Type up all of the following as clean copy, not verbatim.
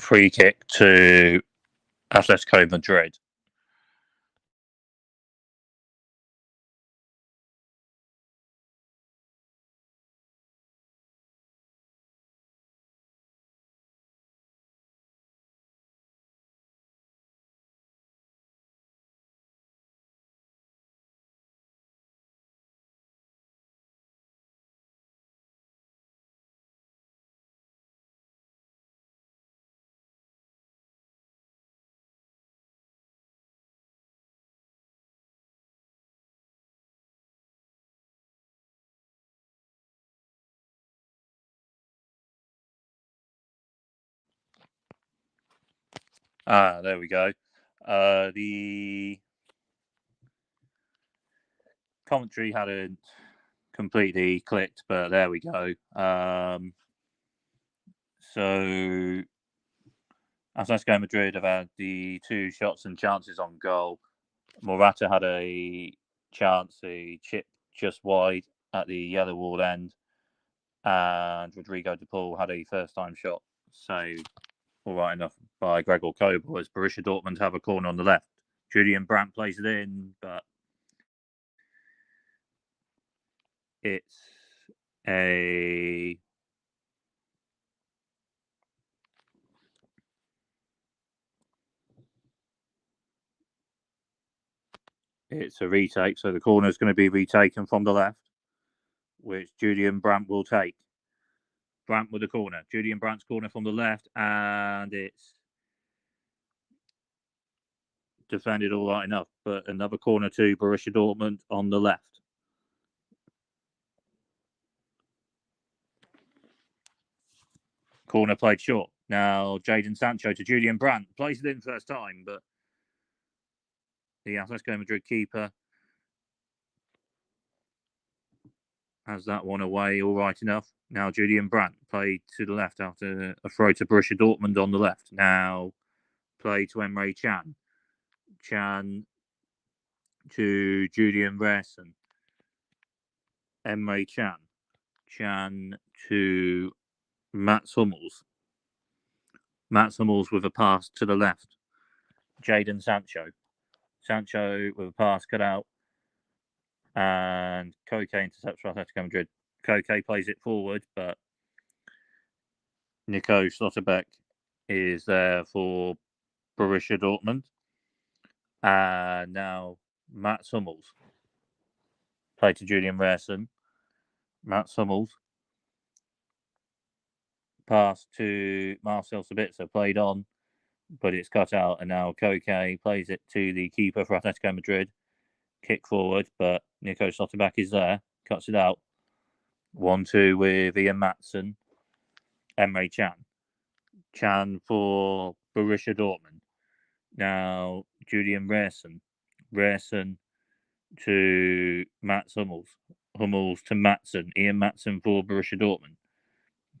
free kick to Atletico Madrid. There we go. The commentary hadn't completely clicked, but there we go. So Atletico Madrid have had the 2 shots and chances on goal. Morata had a chance, a chip just wide at the yellow wall end, and Rodrigo de Paul had a first-time shot saved all right enough by Gregor Kobel as Borussia Dortmund have a corner on the left. Julian Brandt plays it in, but it's a retake, so the corner is going to be retaken from the left, which Julian Brandt will take. Brandt with the corner. Julian Brandt's corner from the left, and it's defended all right enough, but another corner to Borussia Dortmund on the left. Corner played short. Now Jadon Sancho to Julian Brandt. Plays it in first time, but the Atletico Madrid keeper has that one away all right enough. Now Julian Brandt played to the left after a throw to Borussia Dortmund on the left. Now play to Emre Can. Can to Julian Brandt. Emre Can. Can to Mats Hummels. Mats Hummels with a pass to the left. Jadon Sancho. Sancho with a pass cut out. And Koke intercepts for Atletico Madrid. Koke plays it forward, but Nico Schlotterbeck is there for Borussia Dortmund. And now Mats Hummels. Play to Julian Brandt. Mats Hummels. Pass to Marcel Sabitzer. Played on, but it's cut out. And now Koke plays it to the keeper for Atletico Madrid. Kick forward, but Nico Schlotterbeck is there. Cuts it out. 1-2 with Ian Maatsen. Emre Can. Can for Borussia Dortmund. Now Julian Brandt. Brandt to Mats Hummels. Hummels to Maatsen. Ian Maatsen for Borussia Dortmund.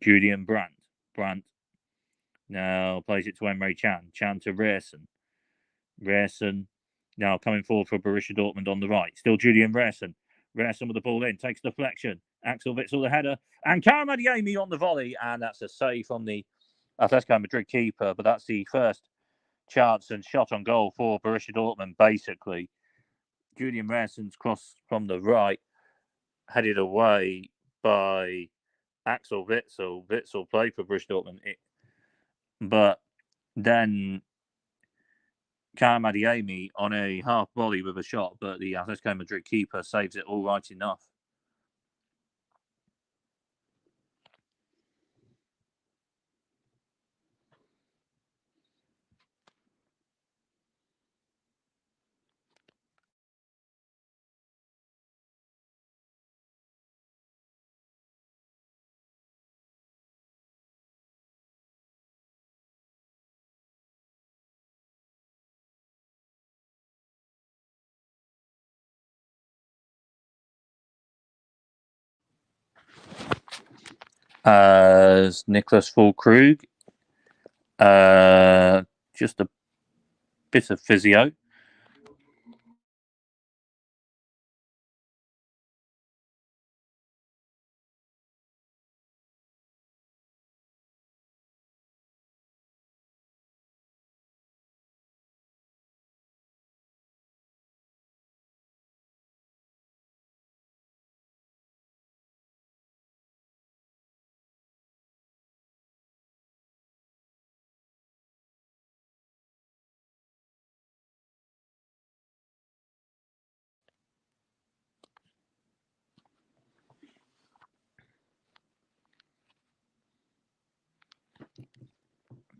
Julian Brandt. Brandt now plays it to Emre Can. Can to Rierson. Rierson now coming forward for Borussia Dortmund on the right. Still Julian Rierson. Rierson with the ball in. Takes deflection. Axel Witsel the header. And Karim Adeyemi on the volley. And that's a save from the Atletico Madrid keeper. But that's the first chance and shot on goal for Borussia Dortmund, basically. Julian Rierson's cross from the right, headed away by Axel Witsel. Witsel played for Borussia Dortmund. But then Karim Adeyemi on a half volley with a shot, but the Atletico Madrid keeper saves it all right enough. As Niclas Fullkrug, just a bit of physio.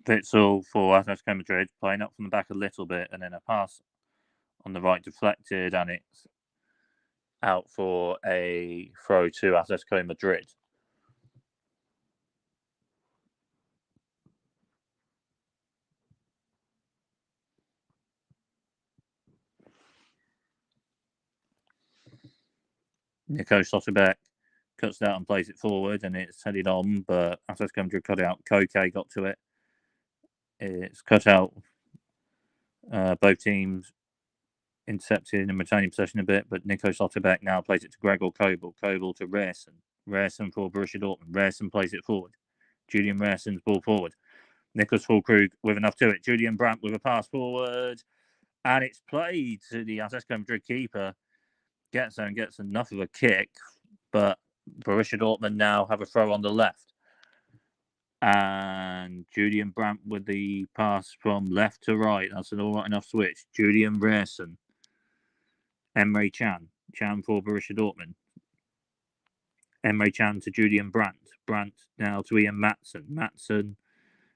Witsel for Atletico Madrid, playing up from the back a little bit, and then a pass on the right deflected, and it's out for a throw to Atletico Madrid. Nico Schlotterbeck cuts it out and plays it forward, and it's headed on, but Atletico Madrid cut it out. Koke got to it. It's cut out. Both teams intercepted and retaining possession a bit, but Nico Schlotterbeck now plays it to Gregor Kobel. Kobel to Rierson. Rierson for Borussia Dortmund. Rierson plays it forward. Julian Rierson's ball forward. Niclas Fullkrug with enough to it. Julian Brandt with a pass forward. And it's played to the Atletico Madrid keeper. Gets there and gets enough of a kick, but Borussia Dortmund now have a throw on the left. And Julian Brandt with the pass from left to right. That's an all right enough switch. Julian Rierson. Emre Can. Can for Borussia Dortmund. Emre Can to Julian Brandt. Brandt now to Ian Maatsen. Maatsen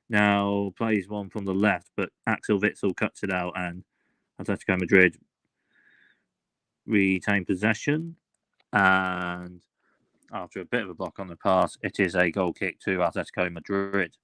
now plays one from the left, but Axel Witsel cuts it out, and Atletico Madrid retain possession. And after a bit of a block on the pass, it is a goal kick to Atletico Madrid.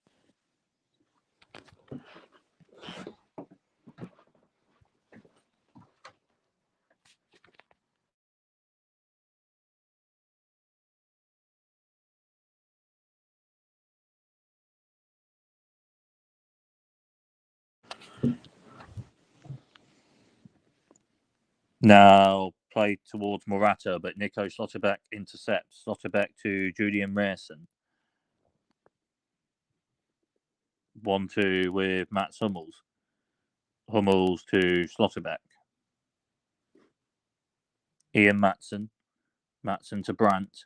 Now played towards Morata, but Nico Schlotterbeck intercepts. Schlotterbeck to Julian Rierson. 1-2 with Mats Hummels. Hummels to Schlotterbeck. Ian Maatsen. Maatsen to Brandt.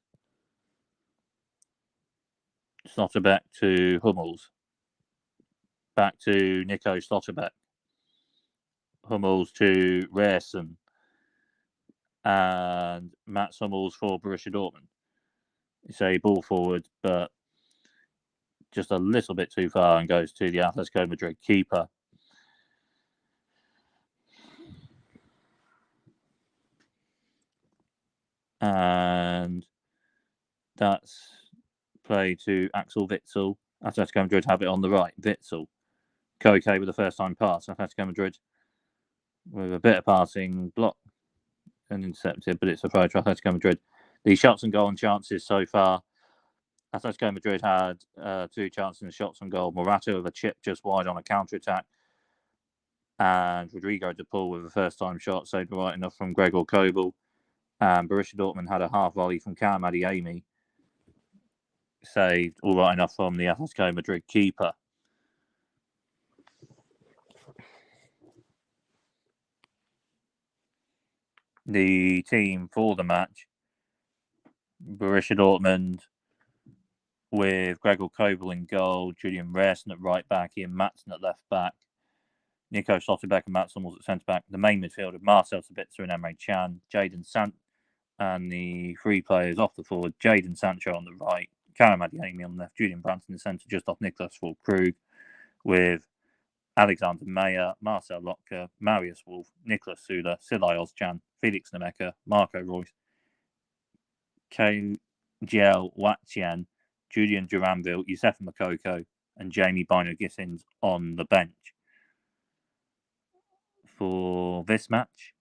Schlotterbeck to Hummels. Back to Nico Schlotterbeck. Hummels to Rierson. And Mats Hummels for Borussia Dortmund. It's a ball forward, but just a little bit too far and goes to the Atletico Madrid keeper. And that's play to Axel Witsel. Atletico Madrid have it on the right. Witsel. Koke with the first time pass. Atletico Madrid with a bit of passing, block and intercepted, but it's a throw to Atletico Madrid. The shots and goal chances so far. Atletico Madrid had 2 chances and shots on goal. Morata with a chip just wide on a counter-attack. And Rodrigo de Paul with a first-time shot saved right enough from Gregor Kobel. And Borussia Dortmund had a half volley from Karim Adeyemi. Saved all right enough from the Atletico Madrid keeper. The team for the match, Borussia Dortmund with Gregor Kobel in goal, Julian Rierson at right back, Ian Maatsen at left back, Nico Schlotterbeck and Mats Hummels at centre back. The main midfield of Marcel Sabitzer and Emre Can, Jadon Sancho, and the 3 players off the forward, Jadon Sancho on the right, Karim Adeyemi on the left, Julian Brandt in the centre, just off Niclas Fullkrug, with Alexander Meyer, Marcel Lotka, Marius Wolf, Niklas Süle, Silay Ozcan, Felix Nemeka, Marco Reus, Kjell Wattian, Julian Duranville, Youssef Makoko, and Jamie Bino Gissins on the bench. For this match,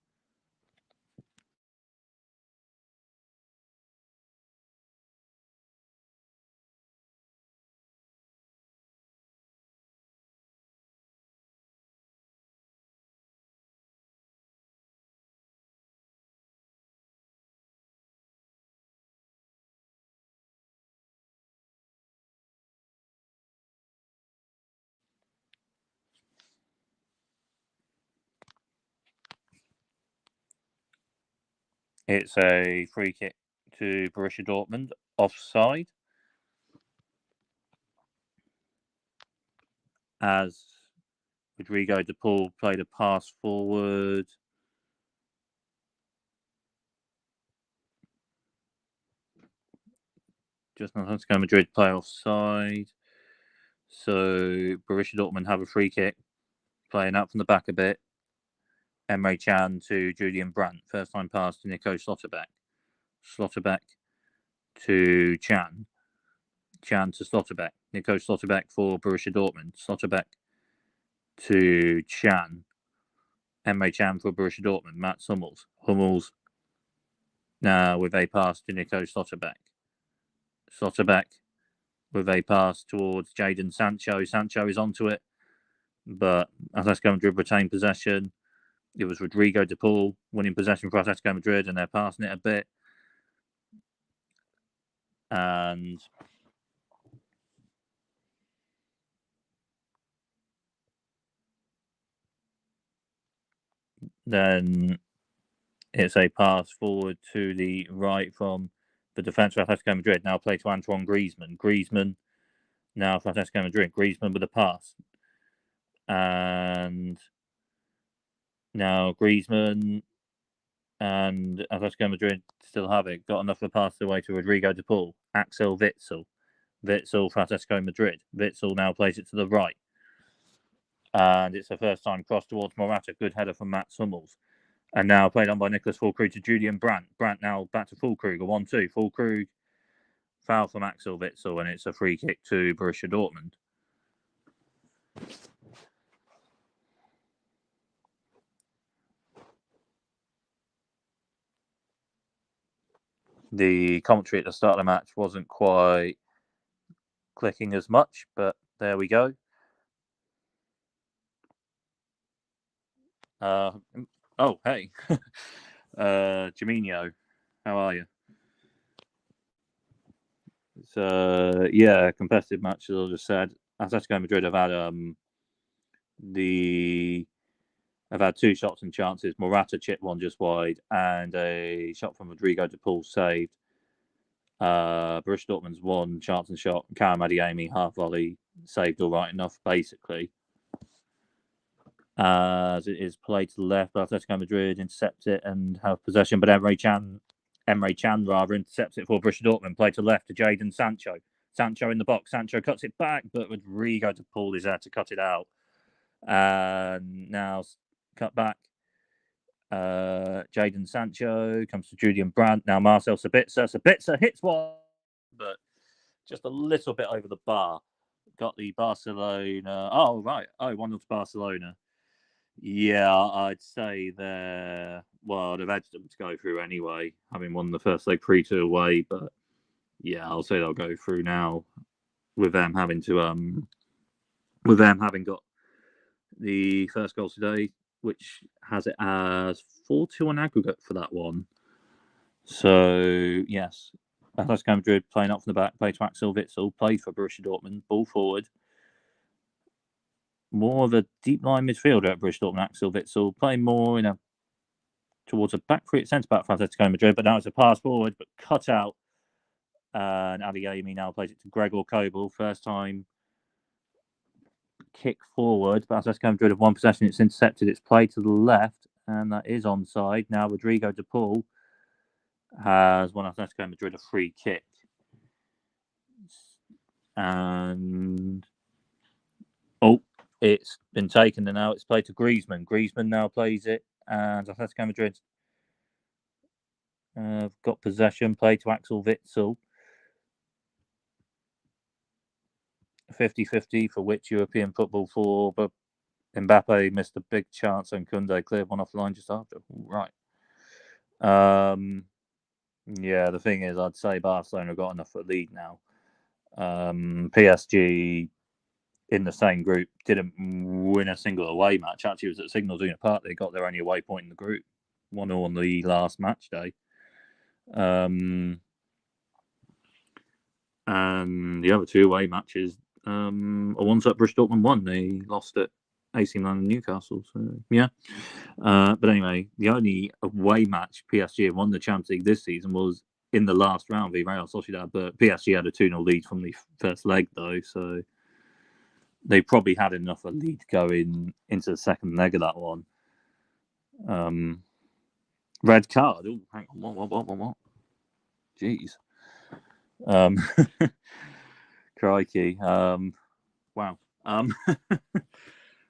it's a free kick to Borussia Dortmund, offside, as Rodrigo de Paul played a pass forward. Just not Atletico Madrid play offside. So Borussia Dortmund have a free kick, playing out from the back a bit. Emre Can to Julian Brandt. First time pass to Nico Slotterbeck. Slotterbeck to Can. Can to Slotterbeck. Nico Slotterbeck for Borussia Dortmund. Slotterbeck to Can. Emre Can for Borussia Dortmund. Mats Hummels. Hummels now with a pass to Nico Slotterbeck. Slotterbeck with a pass towards Jadon Sancho. Sancho is onto it, but Atletico Madrid retain possession. It was Rodrigo de Paul winning possession for Atletico Madrid, and they're passing it a bit. And then it's a pass forward to the right from the defence of Atletico Madrid. Now play to Antoine Griezmann. Griezmann now for Atletico Madrid. Griezmann with a pass. And now Griezmann and Atletico Madrid still have it. Got enough of a pass away to Rodrigo de Paul. Axel Witsel. Witsel for Atletico Madrid. Witsel now plays it to the right. And it's a first time cross towards Morata. Good header from Mats Hummels. And now played on by Niclas Fullkrug to Julian Brandt. Brandt now back to Fullkrug. A 1-2. Fullkrug foul from Axel Witsel, and it's a free kick to Borussia Dortmund. The commentary at the start of the match wasn't quite clicking as much, but there we go. Oh, hey. Jaminho, how are you? It's yeah, competitive match, as I just said. Atletico Madrid have had two shots and chances. Morata chipped one just wide, and a shot from Rodrigo de Paul saved. Borussia Dortmund's one chance and shot. Karim Adeyemi half volley saved all right enough, basically. As it is played to the left, but Atletico Madrid intercept it and have possession. But Emre Can intercepts it for Borussia Dortmund. Play to left to Jadon Sancho. Sancho in the box. Sancho cuts it back, but Rodrigo de Paul is there to cut it out. And now cut back. Jadon Sancho comes to Julian Brandt. Now Marcel Sabitzer. Sabitzer hits one, but just a little bit over the bar. Got the Barcelona. Oh, right. Oh, 1-0 to Barcelona. Yeah, I'd say they've edged them to go through anyway, having won the first leg 3-2 away. But yeah, I'll say they'll go through now with them having got the first goal today, which has it as 4-2 on aggregate for that one. So yes, Atletico Madrid playing up from the back, play to Axel Witsel, played for Borussia Dortmund, ball forward. More of a deep line midfielder at Borussia Dortmund. Axel Witsel playing more towards a back three at centre back for Atletico Madrid, but now it's a pass forward, but cut out. And Adeyemi now plays it to Gregor Kobel. First time kick forward, but Atletico Madrid have one possession. It's intercepted. It's played to the left, and that is onside. Now Rodrigo de Paul has won Atletico Madrid a free kick. And it's been taken, and now it's played to Griezmann. Griezmann now plays it, and Atletico Madrid have got possession. Played to Axel Witsel. 50-50 for which European football for, but Mbappe missed a big chance and Koundé cleared one off the line just after. Right. Yeah, the thing is, I'd say Barcelona got enough for a lead now. PSG in the same group didn't win a single away match. Actually, it was at Signal Iduna Park. They got their only away point in the group. 1-0 on the last match day. And the other two away matches are ones that Borussia Dortmund won. They lost at AC Milan and Newcastle. So yeah. But anyway, the only away match PSG won the Champions League this season was in the last round v Real Sociedad. But PSG had a 2-0 lead from the first leg though, so they probably had enough of a lead going into the second leg of that one. Red card. Oh, hang on. What? Jeez. Crikey. Wow.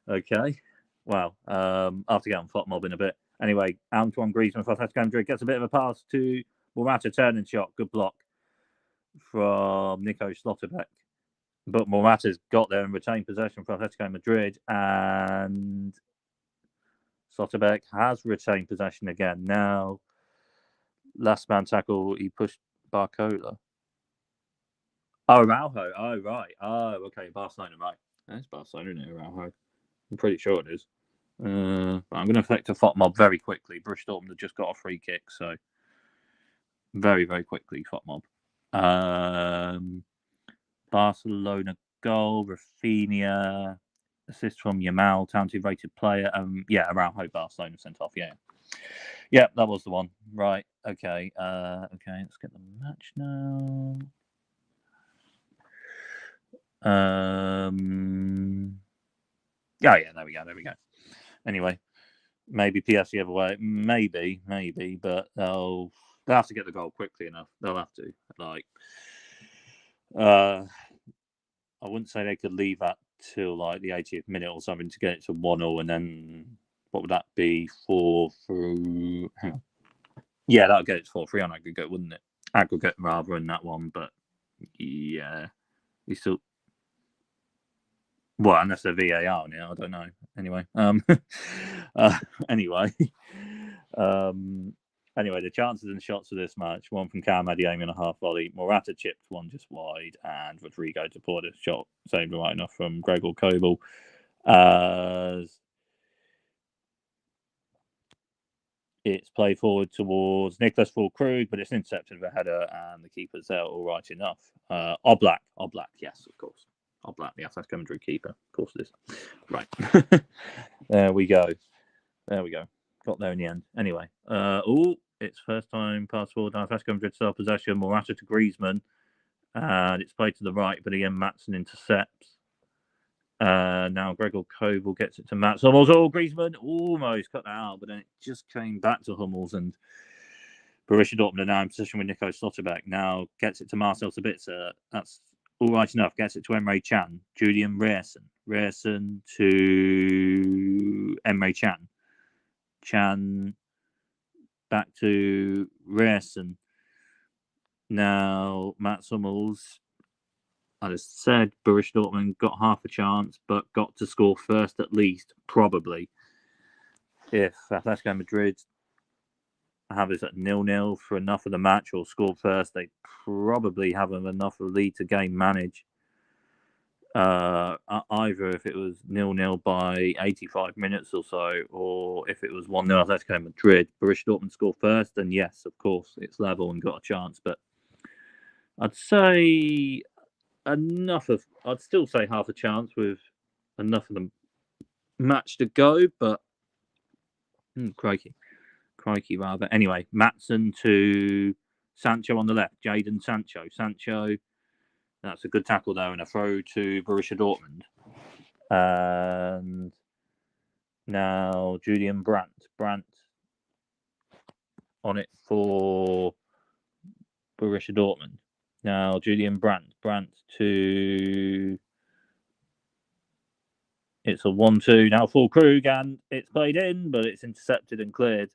Okay. Wow. I'll have to get on FOTMob in a bit. Anyway, Antoine Griezmann for Atletico Madrid gets a bit of a pass to Morata, turning shot. Good block from Nico Schlotterbeck. But Morata's got there and retained possession for Atletico Madrid, and Schlotterbeck has retained possession again. Now, last man tackle, he pushed Barcola. Oh, Araujo. Oh, right. Oh, okay. Barcelona, right. It's Barcelona, isn't it, Araujo? I'm pretty sure it is. I'm going to flick to FOTMob very quickly. Borussia Dortmund have just got a free kick, so very, very quickly, FOTMob. Barcelona goal, Rafinha, assist from Yamal, talented rated player. Araujo, Barcelona sent off. Yeah, that was the one. Right. Okay. Okay. Let's get the match now. There we go. Anyway, maybe PSG the other way. Maybe, but they'll have to get the goal quickly enough. They'll have to. I wouldn't say they could leave that till like the 80th minute or something to get it to 1-0, and then what would that be? 4-3? Hang on. Yeah, that'll get it to 4-3 on aggregate, wouldn't it? Aggregate rather in that one, but yeah, you still. Well, unless they're VAR now, I don't know. Anyway, anyway, the chances and shots of this match: one from Carmady aiming a half volley, Morata chipped one just wide, and Rodrigo to Porter's shot saved right enough from Gregor Kobel. As it's played forward towards Niclas Fullkrug, but it's intercepted with a header, and the keeper's there all right enough. Oblak, yes, of course. Oblak, the Atletico Madrid keeper. Of course it is. Right. There we go. Got there in the end. Anyway. It's first time pass forward. Atletico Madrid self-possession. Morata to Griezmann. And it's played to the right, but again, Maatsen intercepts. Now Gregor Kobel gets it to Maatsen. Griezmann almost cut that out, but then it just came back to Hummels, and Borussia Dortmund are now in position with Nico Schlotterbeck. Now gets it to Marcel Sabitzer. That's all right enough. Gets it to Emre Can. Julian Rierson to Emre Can. Can back to Rierson. Now Mats Hummels. I just said Borussia Dortmund got half a chance, but got to score first at least, probably. If Atletico Madrid have this at 0-0 for enough of the match or scored first, they probably have enough of a lead to game manage. Either if it was 0-0 by 85 minutes or so, or if it was 1-0 Atletico Madrid, Borussia Dortmund score first, then yes, of course, it's level and got a chance. But I'd say I'd still say half a chance with enough of the match to go, but crikey rather. Anyway, Maatsen to Sancho on the left. Jadon Sancho. That's a good tackle there and a throw to Borussia Dortmund. And now Julian Brandt on it for Borussia Dortmund. Now Julian Brandt to... It's a 1-2. Now Fullkrug, and it's played in, but it's intercepted and cleared.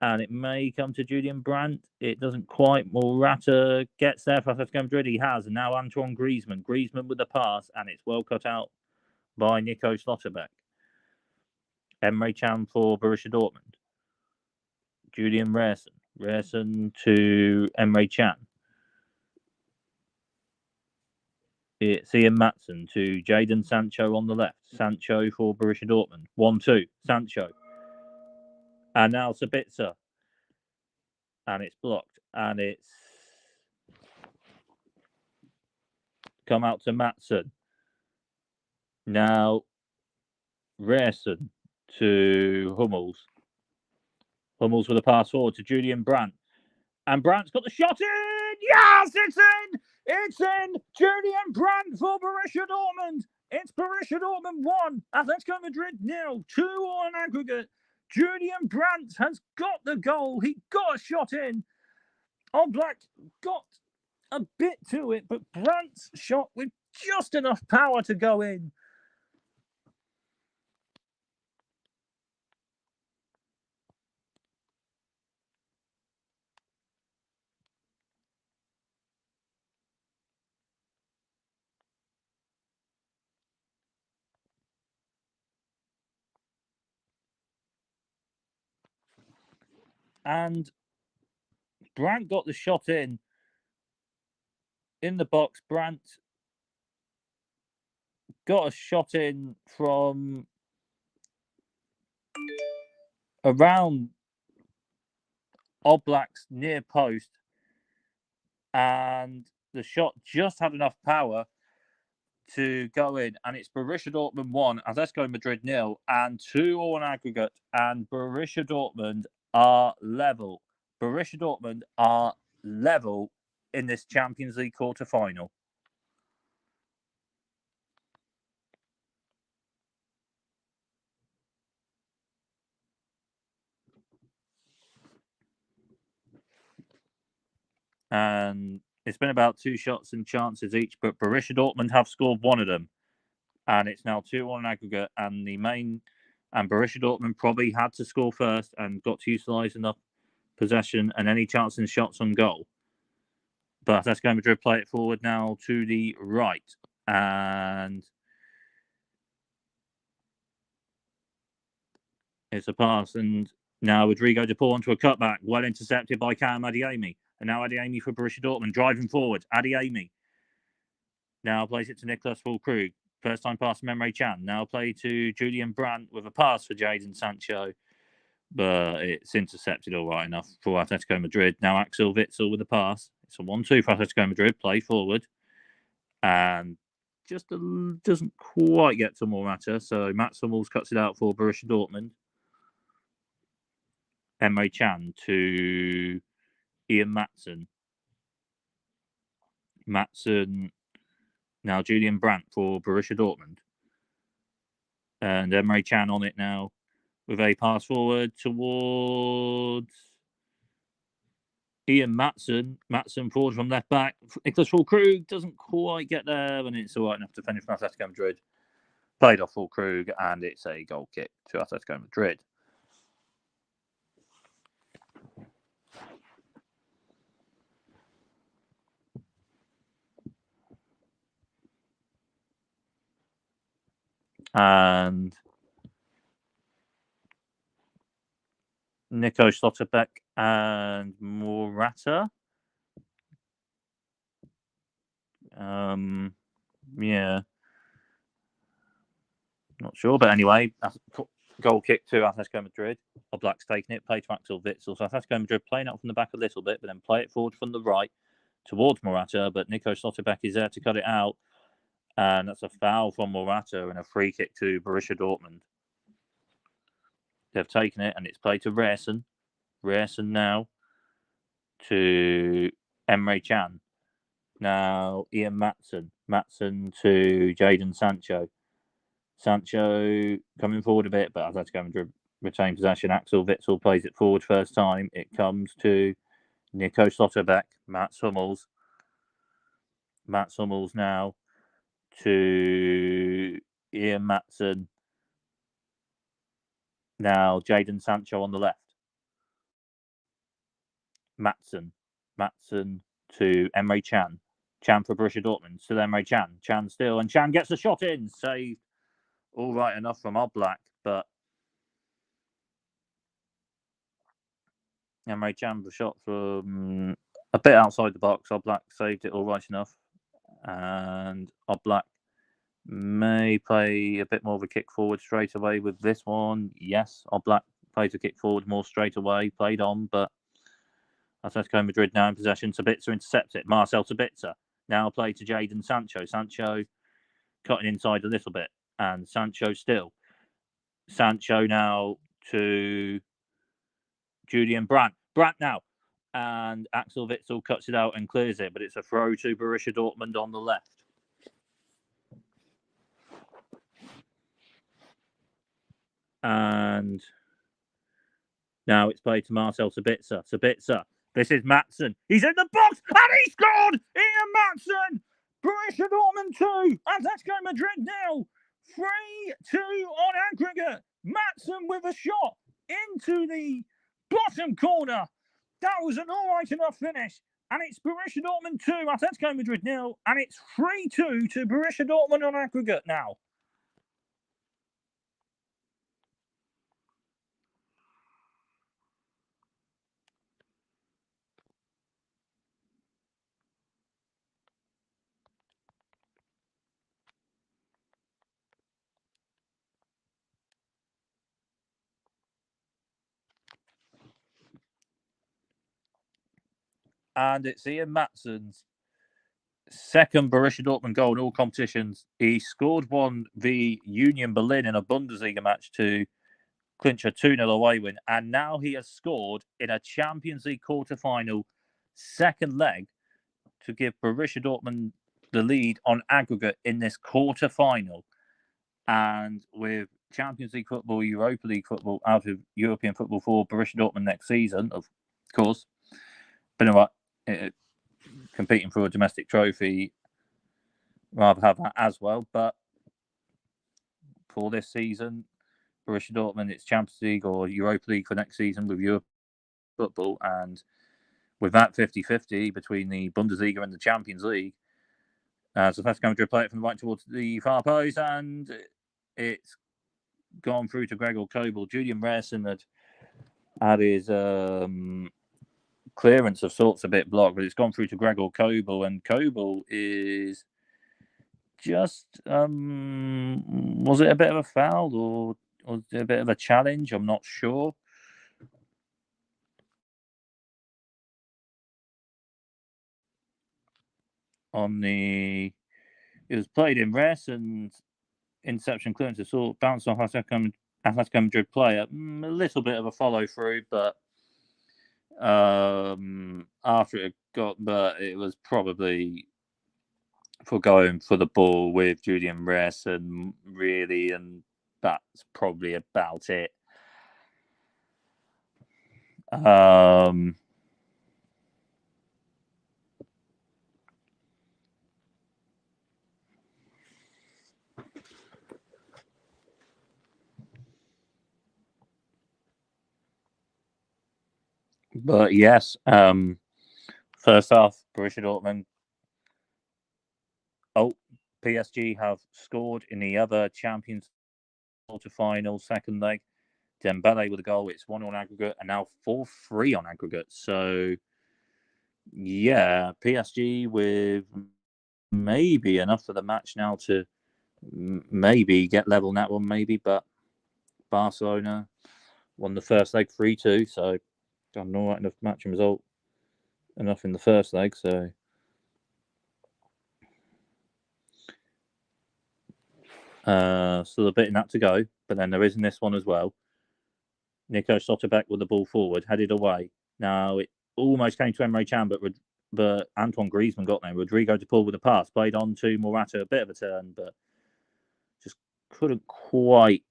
And it may come to Julian Brandt. It doesn't quite. Morata gets there for Atletico Madrid. He has. And now Antoine Griezmann. Griezmann with the pass, and it's well cut out by Nico Schlotterbeck. Emre Can for Borussia Dortmund. Julian Rierson to Emre Can. It's Ian Maatsen to Jadon Sancho on the left. Sancho for Borussia Dortmund. 1-2. Sancho. And now Sabitzer. And it's blocked. And it's come out to Maatsen. Now Rierson to Hummels. Hummels with a pass forward to Julian Brandt. And Brandt's got the shot in! Yes, it's in! It's in! Julian Brandt for Borussia Dortmund. It's Borussia Dortmund 1. Atletico Madrid 0. 2 on aggregate. Julian Brandt has got the goal. He got a shot in. Oblak got a bit to it, but Brandt's shot with just enough power to go in. And Brandt got the shot in the box. Brandt got a shot in from around Oblak's near post, and the shot just had enough power to go in, and it's Borussia Dortmund 1, Atletico Madrid 0, and 2-2 on aggregate, and Borussia Dortmund are level. Borussia Dortmund are level in this Champions League quarter-final. And it's been about 2 shots and chances each, but Borussia Dortmund have scored one of them. And it's now 2-1 on aggregate, and Borussia Dortmund probably had to score first and got to utilise enough possession and any chance and shots on goal. But Atletico Madrid play it forward now to the right. And it's a pass. And now Rodrigo de Paul onto a cutback. Well intercepted by Cam Adeyemi. And now Adeyemi for Borussia Dortmund. Driving forward. Adeyemi now plays it to Niclas Fullkrug. First time pass from Emre Can. Now play to Julian Brandt with a pass for Jadon Sancho. But it's intercepted all right enough for Atletico Madrid. Now Axel Witsel with a pass. It's a 1-2 for Atletico Madrid. Play forward. And just doesn't quite get to Morata. So Hummels cuts it out for Borussia Dortmund. Emre Can to Ian Maatsen. Maatsen, now Julian Brandt for Borussia Dortmund. And Emre Can on it now with a pass forward towards Ian Maatsen. Maatsen forward from left back. Niclas Fullkrug doesn't quite get there, and it's all right enough to finish from Atletico Madrid. Played off Fullkrug, and it's a goal kick to Atletico Madrid. And Nico Schlotterbeck and Morata. Yeah. Not sure, but anyway, goal kick to Atletico Madrid. Oblak's taking it, play to Axel Witsel. So Atletico Madrid playing out from the back a little bit, but then play it forward from the right towards Morata. But Nico Schlotterbeck is there to cut it out. And that's a foul from Morata and a free kick to Borussia Dortmund. They've taken it, and it's played to Rierson. Rierson now to Emre Can. Now Ian Maatsen. Maatsen to Jadon Sancho. Sancho coming forward a bit, but Atletico Madrid retain possession. Axel Witsel plays it forward first time. It comes to Nico Schlotterbeck. Mats Hummels. Mats Hummels now to Ian Maatsen. Now Jadon Sancho on the left. Maatsen to Emre Can. Can for Borussia Dortmund. Still Emre Can. Can still, and Can gets the shot in. Saved all right enough from Oblak, but Emre Can for shot from a bit outside the box. Oblak saved it all right enough, and Oblak may play a bit more of a kick forward straight away with this one. Yes, Oblak plays a kick forward more straight away, played on, but Atletico Madrid now in possession. Sabitzer intercepts it. Marcel Sabitzer now play to Jadon Sancho. Sancho cutting inside a little bit, and Sancho still. Sancho now to Julian Brandt. Brandt now. And Axel Witsel cuts it out and clears it, but it's a throw to Borussia Dortmund on the left. And now it's played to Marcel Sabitzer. This is Maatsen. He's in the box, and he scored! Ian Maatsen! Borussia Dortmund 2, Atletico Madrid 0. 3-2 on aggregate. Maatsen with a shot into the bottom corner. That was an all right enough finish. And it's Borussia Dortmund 2, Atletico Madrid 0. And it's 3-2 to Borussia Dortmund on aggregate now. And it's Ian Maatsen's second Borussia Dortmund goal in all competitions. He scored one v Union Berlin in a Bundesliga match to clinch a 2-0 away win. And now he has scored in a Champions League quarter-final second leg to give Borussia Dortmund the lead on aggregate in this quarter-final. And with Champions League football, Europa League football out of European football for Borussia Dortmund next season, of course, but you know what? Competing for a domestic trophy, rather have that as well. But for this season, Borussia Dortmund, it's Champions League or Europa League for next season with Europe football. And with that 50-50 between the Bundesliga and the Champions League, so that's going to play it from the right towards the far post, and it's gone through to Gregor Kobel. Julian Brandt had his clearance of sorts a bit blocked, but it's gone through to Gregor Kobel, and Kobel is just was it a bit of a foul or was it a bit of a challenge? I'm not sure. It was played in rest and interception clearance of sort bounced off Atletico Madrid player. A little bit of a follow through, but after it was probably for going for the ball with Julian Brandt and really, and that's probably about it. But yes, first half, Borussia Dortmund. PSG have scored in the other Champions quarter-final, second leg. Dembele with a goal. It's 1-1 aggregate, and now 4-3 on aggregate. So, yeah, PSG with maybe enough for the match now to maybe get level in that one, maybe. But Barcelona won the first leg 3-2, so done all right enough match and result enough in the first leg. So still a bit in that to go, but then there is in this one as well. Nico Sotterbeck with the ball forward, headed away. Now it almost came to Emre Can, but Antoine Griezmann got there. Rodrigo de Paul with a pass, played on to Morata, a bit of a turn, but just couldn't quite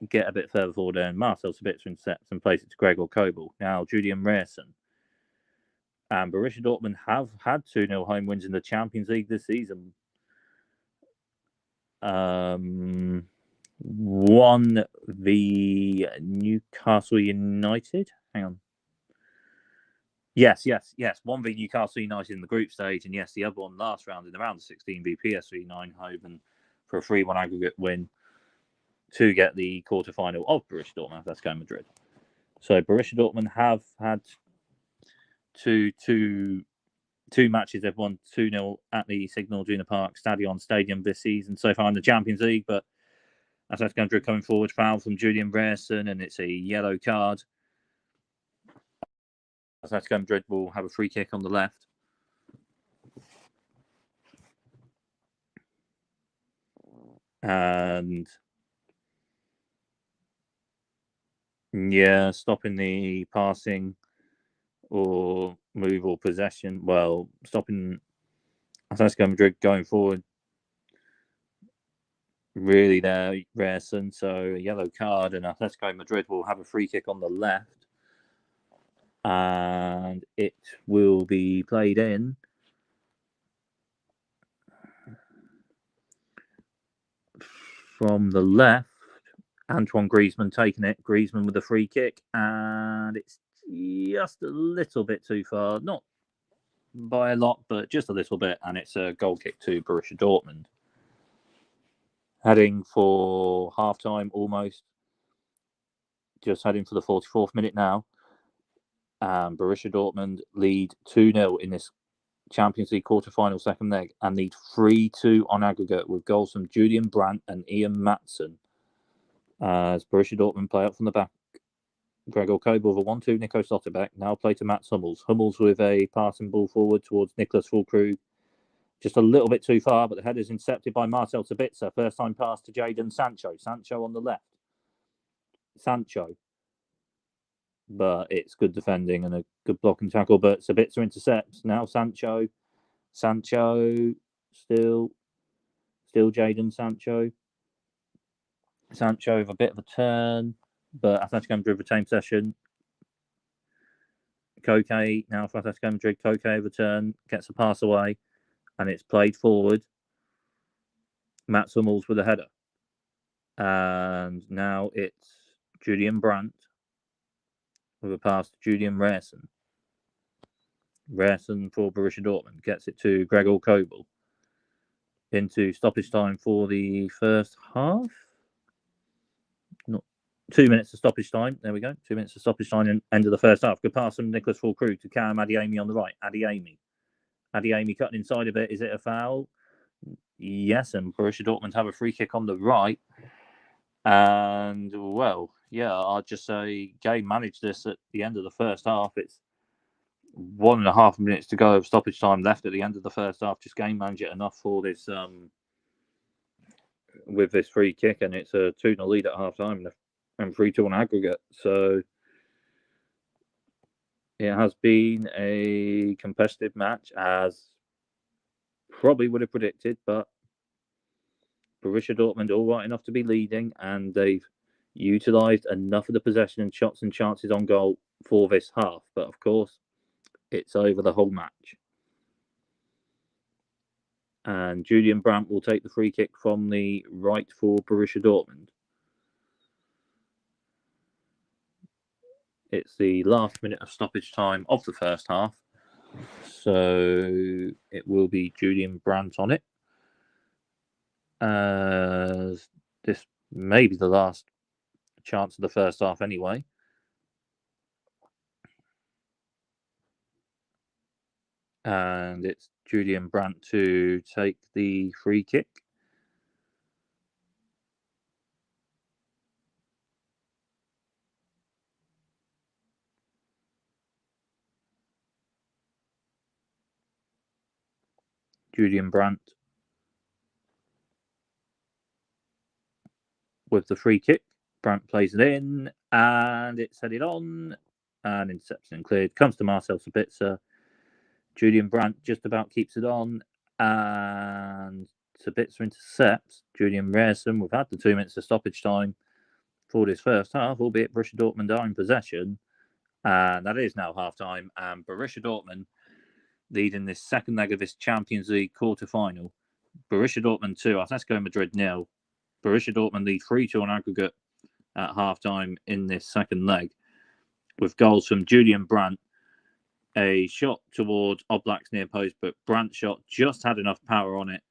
get a bit further forward. And Marcel Sabitzer intercepts and plays it to Gregor Kobel. Now Julian Brandt. And Borussia Dortmund have had 2-0 home wins in the Champions League this season. One the Newcastle United. Hang on. Yes. One v Newcastle United in the group stage, and yes, the other one last round in the round of 16 v PSV Eindhoven for a 3-1 aggregate win to get the quarter-final of Borussia Dortmund, Atletico Madrid. So Borussia Dortmund have had two matches. They've won 2-0 at the Signal Iduna Park Stadium this season so far in the Champions League, but Atletico Madrid coming forward, foul from Julian Brandt, and it's a yellow card. Atletico Madrid will have a free kick on the left. And yeah, stopping the passing or move or possession. Well, stopping Atletico Madrid going forward. Really there, Rarson. So a yellow card, and Atletico Madrid will have a free kick on the left. And it will be played in. from the left. Antoine Griezmann taking it. Griezmann with the free kick, and it's just a little bit too far. Not by a lot, but just a little bit, and it's a goal kick to Borussia Dortmund. Heading for half-time almost. Just heading for the 44th minute now. Borussia Dortmund lead 2-0 in this Champions League quarter-final second leg and lead 3-2 on aggregate with goals from Julian Brandt and Ian Maatsen. As Borussia Dortmund play up from the back. Gregor Kobel with a 1-2, Nico Slotterbeck. Now play to Mats Hummels. Hummels with a passing ball forward towards Niclas Fullkrug. Just a little bit too far, but the header is intercepted by Marcel Sabitzer. First time pass to Jadon Sancho. Sancho on the left. Sancho. But it's good defending and a good blocking tackle. But Sabitzer intercepts. Now Sancho. Sancho. Still Jadon Sancho. Sancho with a bit of a turn. But Atletico Madrid retain possession. Koke now for Atletico Madrid. Koke return. Gets a pass away. And it's played forward. Mats Hummels with a header. And now it's Julian Brandt with a pass to Julian Rerson. Rerson for Borussia Dortmund gets it to Gregor Kobel. Into stoppage time for the first half. Not 2 minutes of stoppage time. There we go. 2 minutes of stoppage time and end of the first half. Good pass from Niclas Fullkrug to Karim Adeyemi on the right. Adeyemi cutting inside of it. Is it a foul? Yes, and Borussia Dortmund have a free kick on the right. And, well, yeah, I'll just say game managed this at the end of the first half. It's 1.5 minutes to go of stoppage time left at the end of the first half. Just game manage it enough for this with this free kick, and it's a 2-0 lead at half time and 3-2 on aggregate. So it has been a competitive match, as probably would have predicted, but Borussia Dortmund all right enough to be leading, and they've utilised enough of the possession and shots and chances on goal for this half. But of course, it's over the whole match. And Julian Brandt will take the free kick from the right for Borussia Dortmund. It's the last minute of stoppage time of the first half. So it will be Julian Brandt on it. As this may be the last chance of the first half anyway. And it's Julian Brandt to take the free kick. Julian Brandt with the free kick. Brandt plays it in, and it's headed on, and interception cleared. Comes to Marcel Sabitzer. Julian Brandt just about keeps it on, and Sabitzer intercepts. Julian Rerson, we've had the 2 minutes of stoppage time for this first half, albeit Borussia Dortmund are in possession. And that is now half-time, and Borussia Dortmund leading this second leg of this Champions League quarter-final. Borussia Dortmund 2, Atletico Madrid 0. Borussia Dortmund lead 3-2 on aggregate at half-time in this second leg, with goals from Julian Brandt. A shot towards Oblak's near post, but Brandt's shot just had enough power on it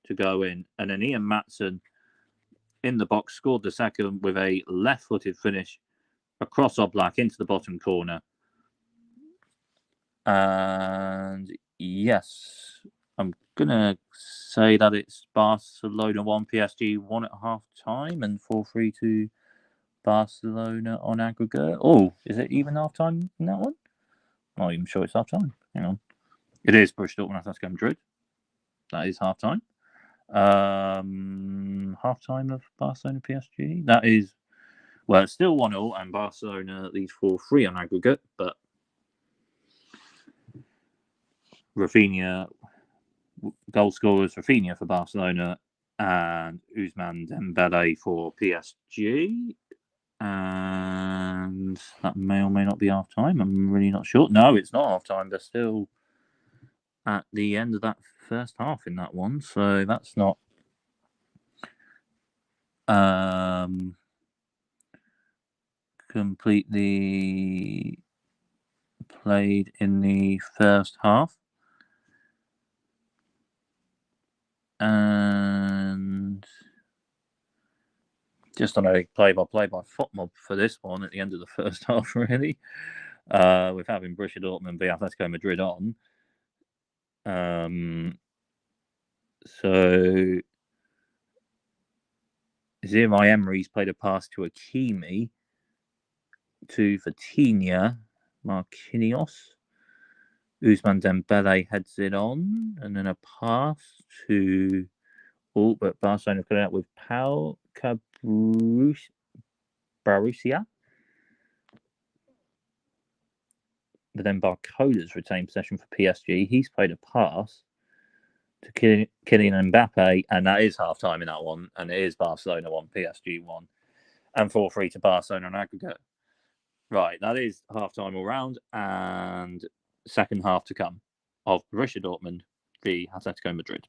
to go in. And then Ian Maatsen in the box scored the second with a left-footed finish across Oblak into the bottom corner. And yes, I'm going to say that it's Barcelona 1, PSG 1 at half-time and 4-3 to Barcelona on aggregate. Oh, is it even half-time in that one? Not even sure it's half-time. Hang on. It is Borussia Dortmund, Atletico Madrid. That is half-time. Half-time of Barcelona PSG. That is, well, it's still 1-0 and Barcelona leads 4-3 on aggregate, but Rafinha, goal scorers, Rafinha for Barcelona and Ousmane Dembele for PSG. And that may or may not be half-time. I'm really not sure. No, it's not half-time. They're still at the end of that first half in that one. So that's not completely played in the first half. And just on a play-by-play by FOTMob for this one at the end of the first half, really, with having Borussia Dortmund v Atletico Madrid on. So Zirmai Emery's played a pass to Hakimi, to Vitinha, Marquinhos. Ousmane Dembele heads it on, and then a pass to but Barcelona put it out with Pau Borussia. But then Barcola's retained possession for PSG. He's played a pass to Kylian Mbappe, and that is half-time in that one, and it is Barcelona 1, PSG 1, and 4-3 to Barcelona on aggregate. Right, that is half-time all round, and second half to come of Borussia Dortmund v Atletico Madrid.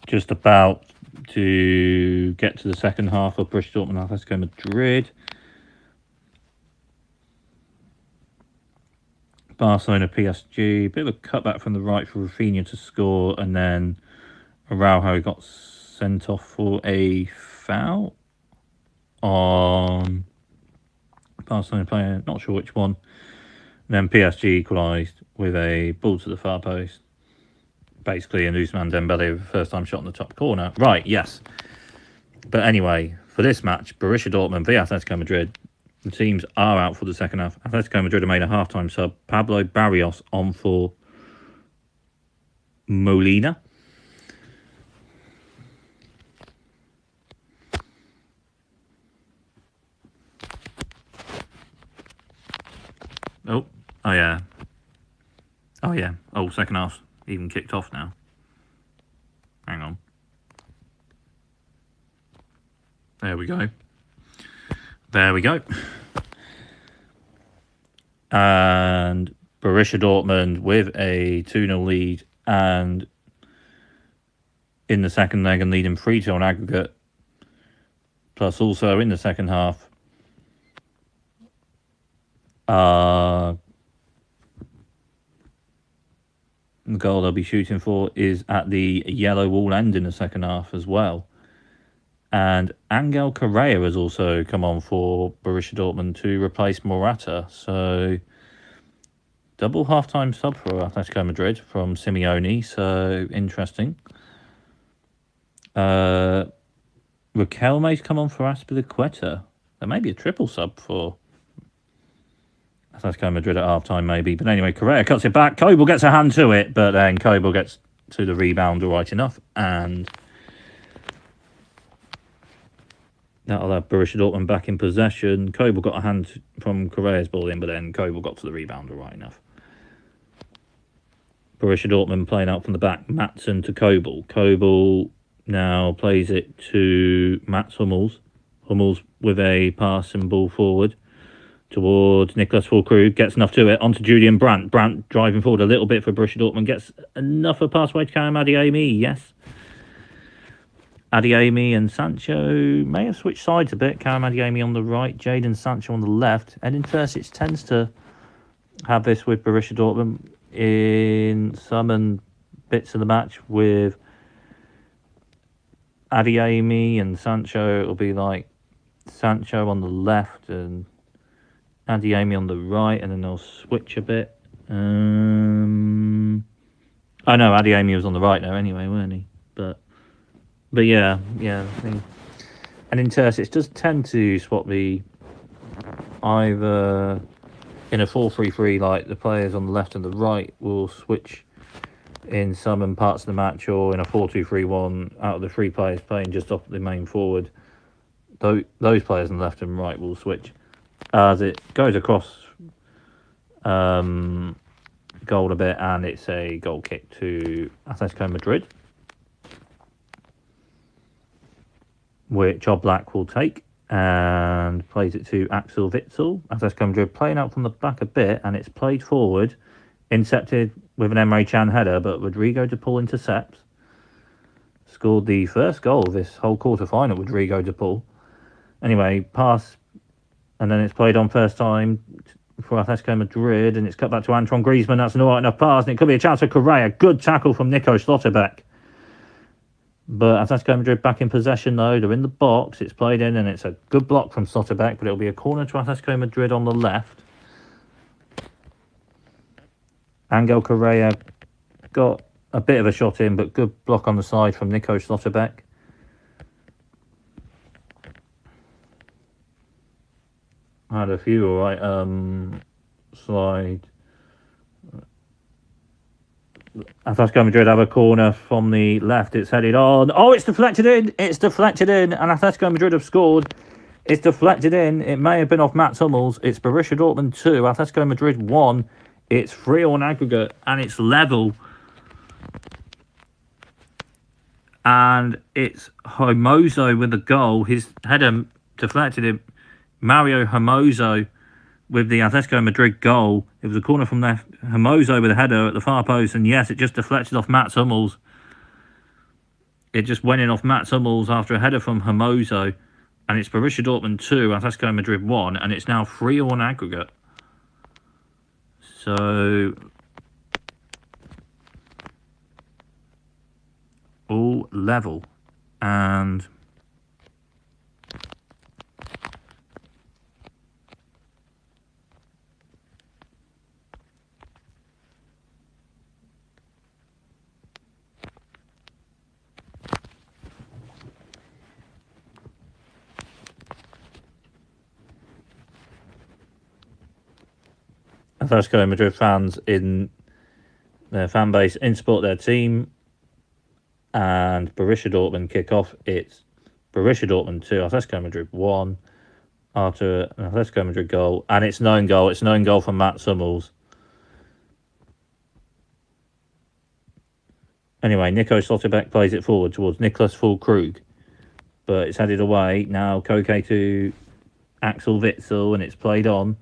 just about to get to the second half of Borussia Dortmund Atletico Madrid. Barcelona PSG, bit of a cutback from the right for Rafinha to score, and then Araujo got sent off for a foul on Barcelona player, not sure which one. And then PSG equalised with a ball to the far post. Basically, an Ousmane Dembele with a first-time shot in the top corner. Right, yes. But anyway, for this match, Borussia Dortmund v Atletico Madrid, the teams are out for the second half. Atletico Madrid have made a half-time sub. Pablo Barrios on for Molina. Oh yeah. Oh, second half even kicked off now. Hang on. There we go. And Borussia Dortmund with a 2-0 lead, and in the second leg and leading 3-2 on aggregate. Plus also in the second half, the goal they'll be shooting for is at the yellow wall end in the second half as well. And Angel Correa has also come on for Borussia Dortmund to replace Morata. So double half-time sub for Atletico Madrid from Simeone. So interesting. Riquelme's come on for Azpilicueta. There may be a triple sub for Atletico Madrid at half-time maybe. But anyway, Correa cuts it back. Kobel gets a hand to it, but then Kobel gets to the rebound all right enough. And that'll have Borussia Dortmund back in possession. Kobel got a hand from Correa's ball in, but then Kobel got to the rebound all right enough. Borussia Dortmund playing out from the back. Maatsen to Kobel. Kobel now plays it to Mats Hummels. Hummels with a passing ball forward towards Niclas Fullkrug. Gets enough to it. Onto Julian Brandt. Brandt driving forward a little bit for Borussia Dortmund. Gets enough of a passway to Karim Adeyemi. Yes. Adeyemi and Sancho may have switched sides a bit. Karim Adeyemi on the right, Jadon Sancho on the left. Edin Terzic tends to have this with Borussia Dortmund in some bits of the match with Adeyemi and Sancho. It'll be like Sancho on the left and Adeyemi on the right, and then they'll switch a bit. Oh no, Adeyemi was on the right there anyway, weren't he? But yeah, I think. And in Terzic does tend to swap the either in a 4-3-3, like the players on the left and the right will switch in some parts of the match, or in a 4-2-3-1, out of the three players playing just off the main forward, those players on the left and right will switch as it goes across goal a bit, and it's a goal kick to Atletico Madrid, which Oblak will take and plays it to Axel Witsel. Atletico Madrid playing out from the back a bit, and it's played forward, intercepted with an Emre Can header, but Rodrigo de Paul intercepts. Scored the first goal of this whole quarter-final, Rodrigo de Paul. Anyway, pass, and then it's played on first time for Atletico Madrid, and it's cut back to Antoine Griezmann. That's an alright enough pass, and it could be a chance for Correa. Good tackle from Nico Schlotterbeck. But Atletico Madrid back in possession though. They're in the box. It's played in, and it's a good block from Schlotterbeck, but it'll be a corner to Atletico Madrid on the left. Angel Correa got a bit of a shot in, but good block on the side from Nico Schlotterbeck. Had a few alright slide. Atletico Madrid have a corner from the left. It's headed on. Oh, it's deflected in. It's deflected in, and Atletico Madrid have scored. It's deflected in. It may have been off Mats Hummels. It's Borussia Dortmund 2, Atletico Madrid 1. It's 3 on aggregate, and it's level. And it's Hermoso with the goal. His header deflected him. Mario Hermoso with the Atletico Madrid goal. It was a corner from left. Hermoso with a header at the far post, and yes, it just deflected off Mats Hummels. it just went in off Hummels after a header from Hermoso. And it's Borussia Dortmund 2, Atletico Madrid 1, and it's now 3 on aggregate. So all level. And Atletico Madrid fans in their fan base in support their team, and Borussia Dortmund kick off. It's Borussia Dortmund 2, Atletico Madrid 1 after an Atletico Madrid goal, and it's an own goal. It's an own goal from Hummels. Anyway, Nico Slotterbeck plays it forward towards Niclas Fullkrug, but it's headed away. Now Koke to Axel Witsel, and it's played on.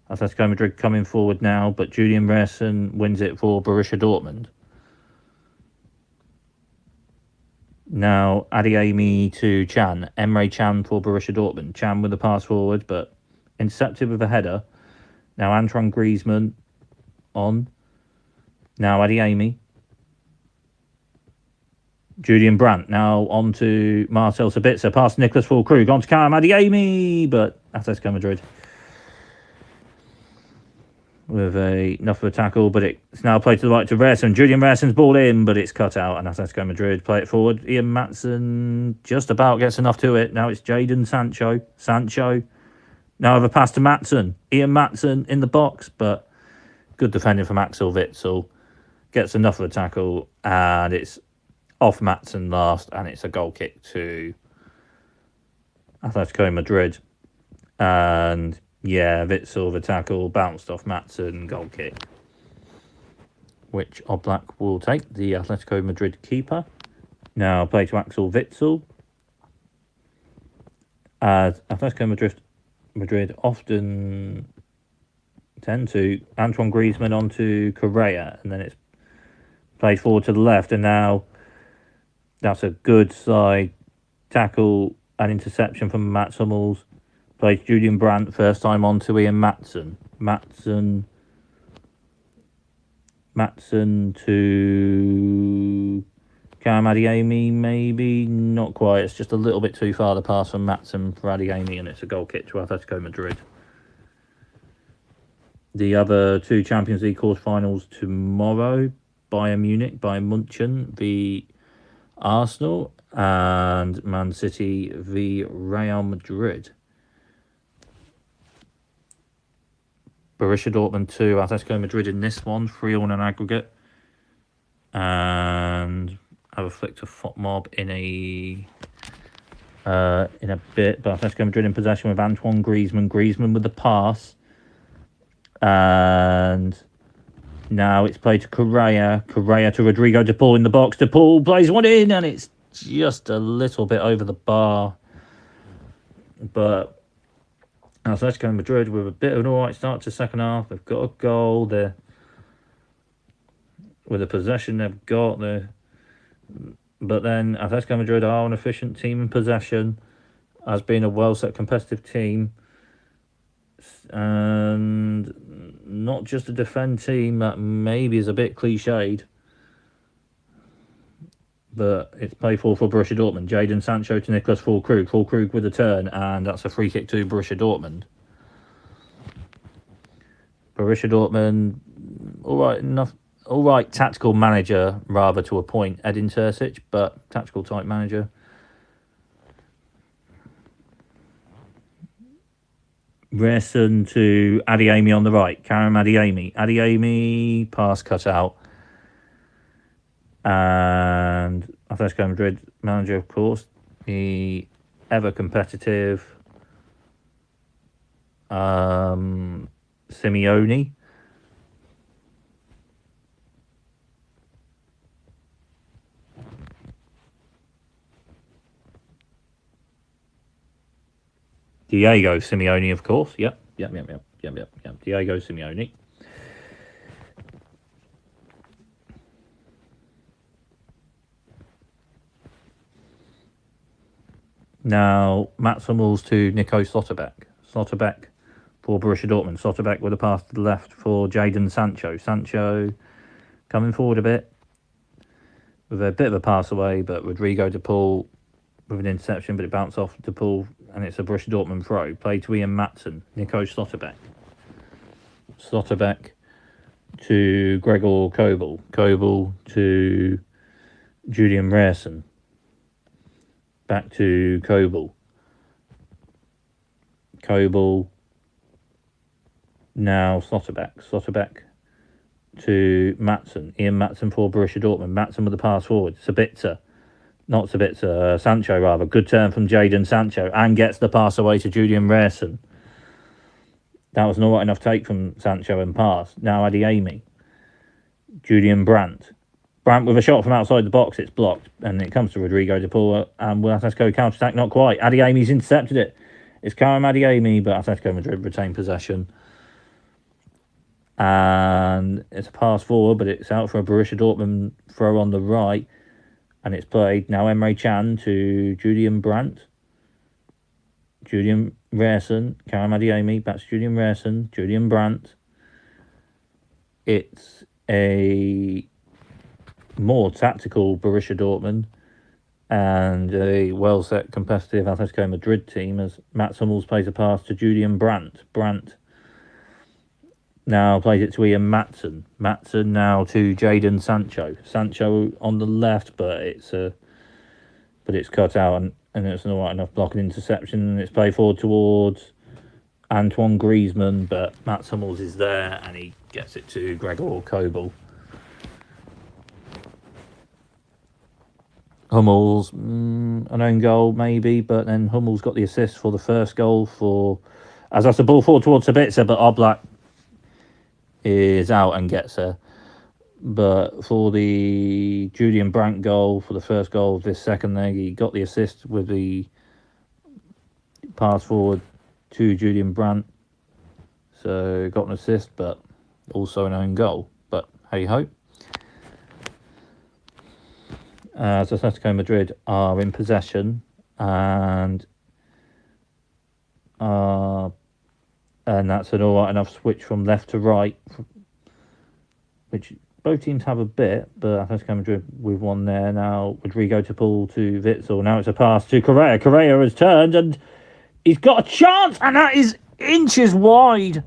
Atletico Madrid coming forward now, but Julian Brandt wins it for Borussia Dortmund. Now Adeyemi to Can. Emre Can for Borussia Dortmund. Can with the pass forward, but intercepted with a header. Now Antoine Griezmann on. Now Adeyemi. Julian Brandt now on to Marcel Sabitzer. Past Niclas Fullkrug. On to Karim Adeyemi, but Atletico Madrid with enough of a tackle, but it's now played to the right to Rerson. Julian Rerson's ball in, but it's cut out, and Atletico Madrid play it forward. Ian Maatsen just about gets enough to it. Now it's Jadon Sancho. Sancho now have a pass to Maatsen. Ian Maatsen in the box, but good defending from Axel Witsel. Gets enough of a tackle, and it's off Maatsen last, and it's a goal kick to Atletico Madrid. And yeah, Witsel, the tackle, bounced off Maatsen, goal kick. Which Oblak will take, the Atletico Madrid keeper. Now play to Axel Witsel. As Atletico Madrid often tend to, Antoine Griezmann onto Correa, and then it's played forward to the left, and now that's a good side tackle and interception from Hummels. Plays Julian Brandt, first time on to Ian Maatsen. Maatsen to Karim Adeyemi, maybe? Not quite. It's just a little bit too far the pass from Maatsen for Adeyemi, and it's a goal kick to Atletico Madrid. The other two Champions League quarterfinals tomorrow. Bayern Munich, Bayern München v Arsenal, and Man City v Real Madrid. Borussia Dortmund 2, Atletico Madrid in this one, 3 on an aggregate. And have a flick to Fotmob in a bit, but Atletico Madrid in possession with Antoine Griezmann. Griezmann with the pass. And now it's played to Correa. Correa to Rodrigo de Paul in the box. De Paul plays one in, and it's just a little bit over the bar. But Atletico Madrid with a bit of an alright start to second half. They've got a goal. They're with the possession they've got. But then Atletico Madrid are an efficient team in possession, as being a well-set competitive team. And not just a defend team that maybe is a bit cliched. But it's played for Borussia Dortmund. Jadon Sancho to Niclas Fullkrug. Fullkrug with a turn, and that's a free kick to Borussia Dortmund. Borussia Dortmund, all right tactical manager rather to a point, Edin Terzic, but tactical type manager. Rerson to Adeyemi on the right. Karim Adeyemi. Adeyemi, pass cut out. And Atletico Madrid manager, of course, the ever competitive Simeone. Diego Simeone, of course. Yep. Diego Simeone. Now, Mats Hummels to Nico Slotterbeck. Slotterbeck for Borussia Dortmund. Slotterbeck with a pass to the left for Jadon Sancho. Sancho coming forward a bit with a bit of a pass away, but Rodrigo de Paul with an interception, but it bounced off de Paul, and it's a Borussia Dortmund throw. Play to Ian Maatsen. Nico Slotterbeck. Slotterbeck to Gregor Kobel. Kobel to Julian Brandt. Back to Kobel. Kobel. Now Slotterbeck. Slotterbeck to Maatsen. Ian Maatsen for Borussia Dortmund. Maatsen with the pass forward. Sabitzer. Not Sabitzer. Sancho, rather. Good turn from Jadon Sancho. And gets the pass away to Julian Brandt. That was an alright enough take from Sancho and pass. Now Adeyemi. Julian Brandt. Brandt with a shot from outside the box. It's blocked. And it comes to Rodrigo de Paul. And will Atletico counter-attack? Not quite. Adeyemi's intercepted it. It's Karim Adeyemi, but Atletico Madrid retain possession. And it's a pass forward, but it's out for a Borussia Dortmund throw on the right. And it's played now Emre Can to Julian Brandt. Julian Brandt. Karim Adeyemi. Back to Julian Brandt. Julian Brandt. It's a more tactical Borussia Dortmund and a well-set competitive Atletico Madrid team as Mats Hummels plays a pass to Julian Brandt. Brandt now plays it to Ian Maatsen. Maatsen now to Jadon Sancho. Sancho on the left, but it's cut out and it's an alright enough blocking interception, and it's played forward towards Antoine Griezmann, but Mats Hummels is there and he gets it to Gregor Kobel. Hummels, an own goal maybe, but then Hummels got the assist for the first goal as that's the ball forward towards Sabitzer, but Oblak is out and gets her. But for the Julian Brandt goal, for the first goal of this second leg, he got the assist with the pass forward to Julian Brandt. So got an assist, but also an own goal. But hey-ho. As Atletico Madrid are in possession and that's an alright enough switch from left to right, which both teams have a bit, but Atletico Madrid with one there. Now Rodrigo de Paul to Witsel. Now it's a pass to Correa. Correa has turned and he's got a chance, and that is inches wide.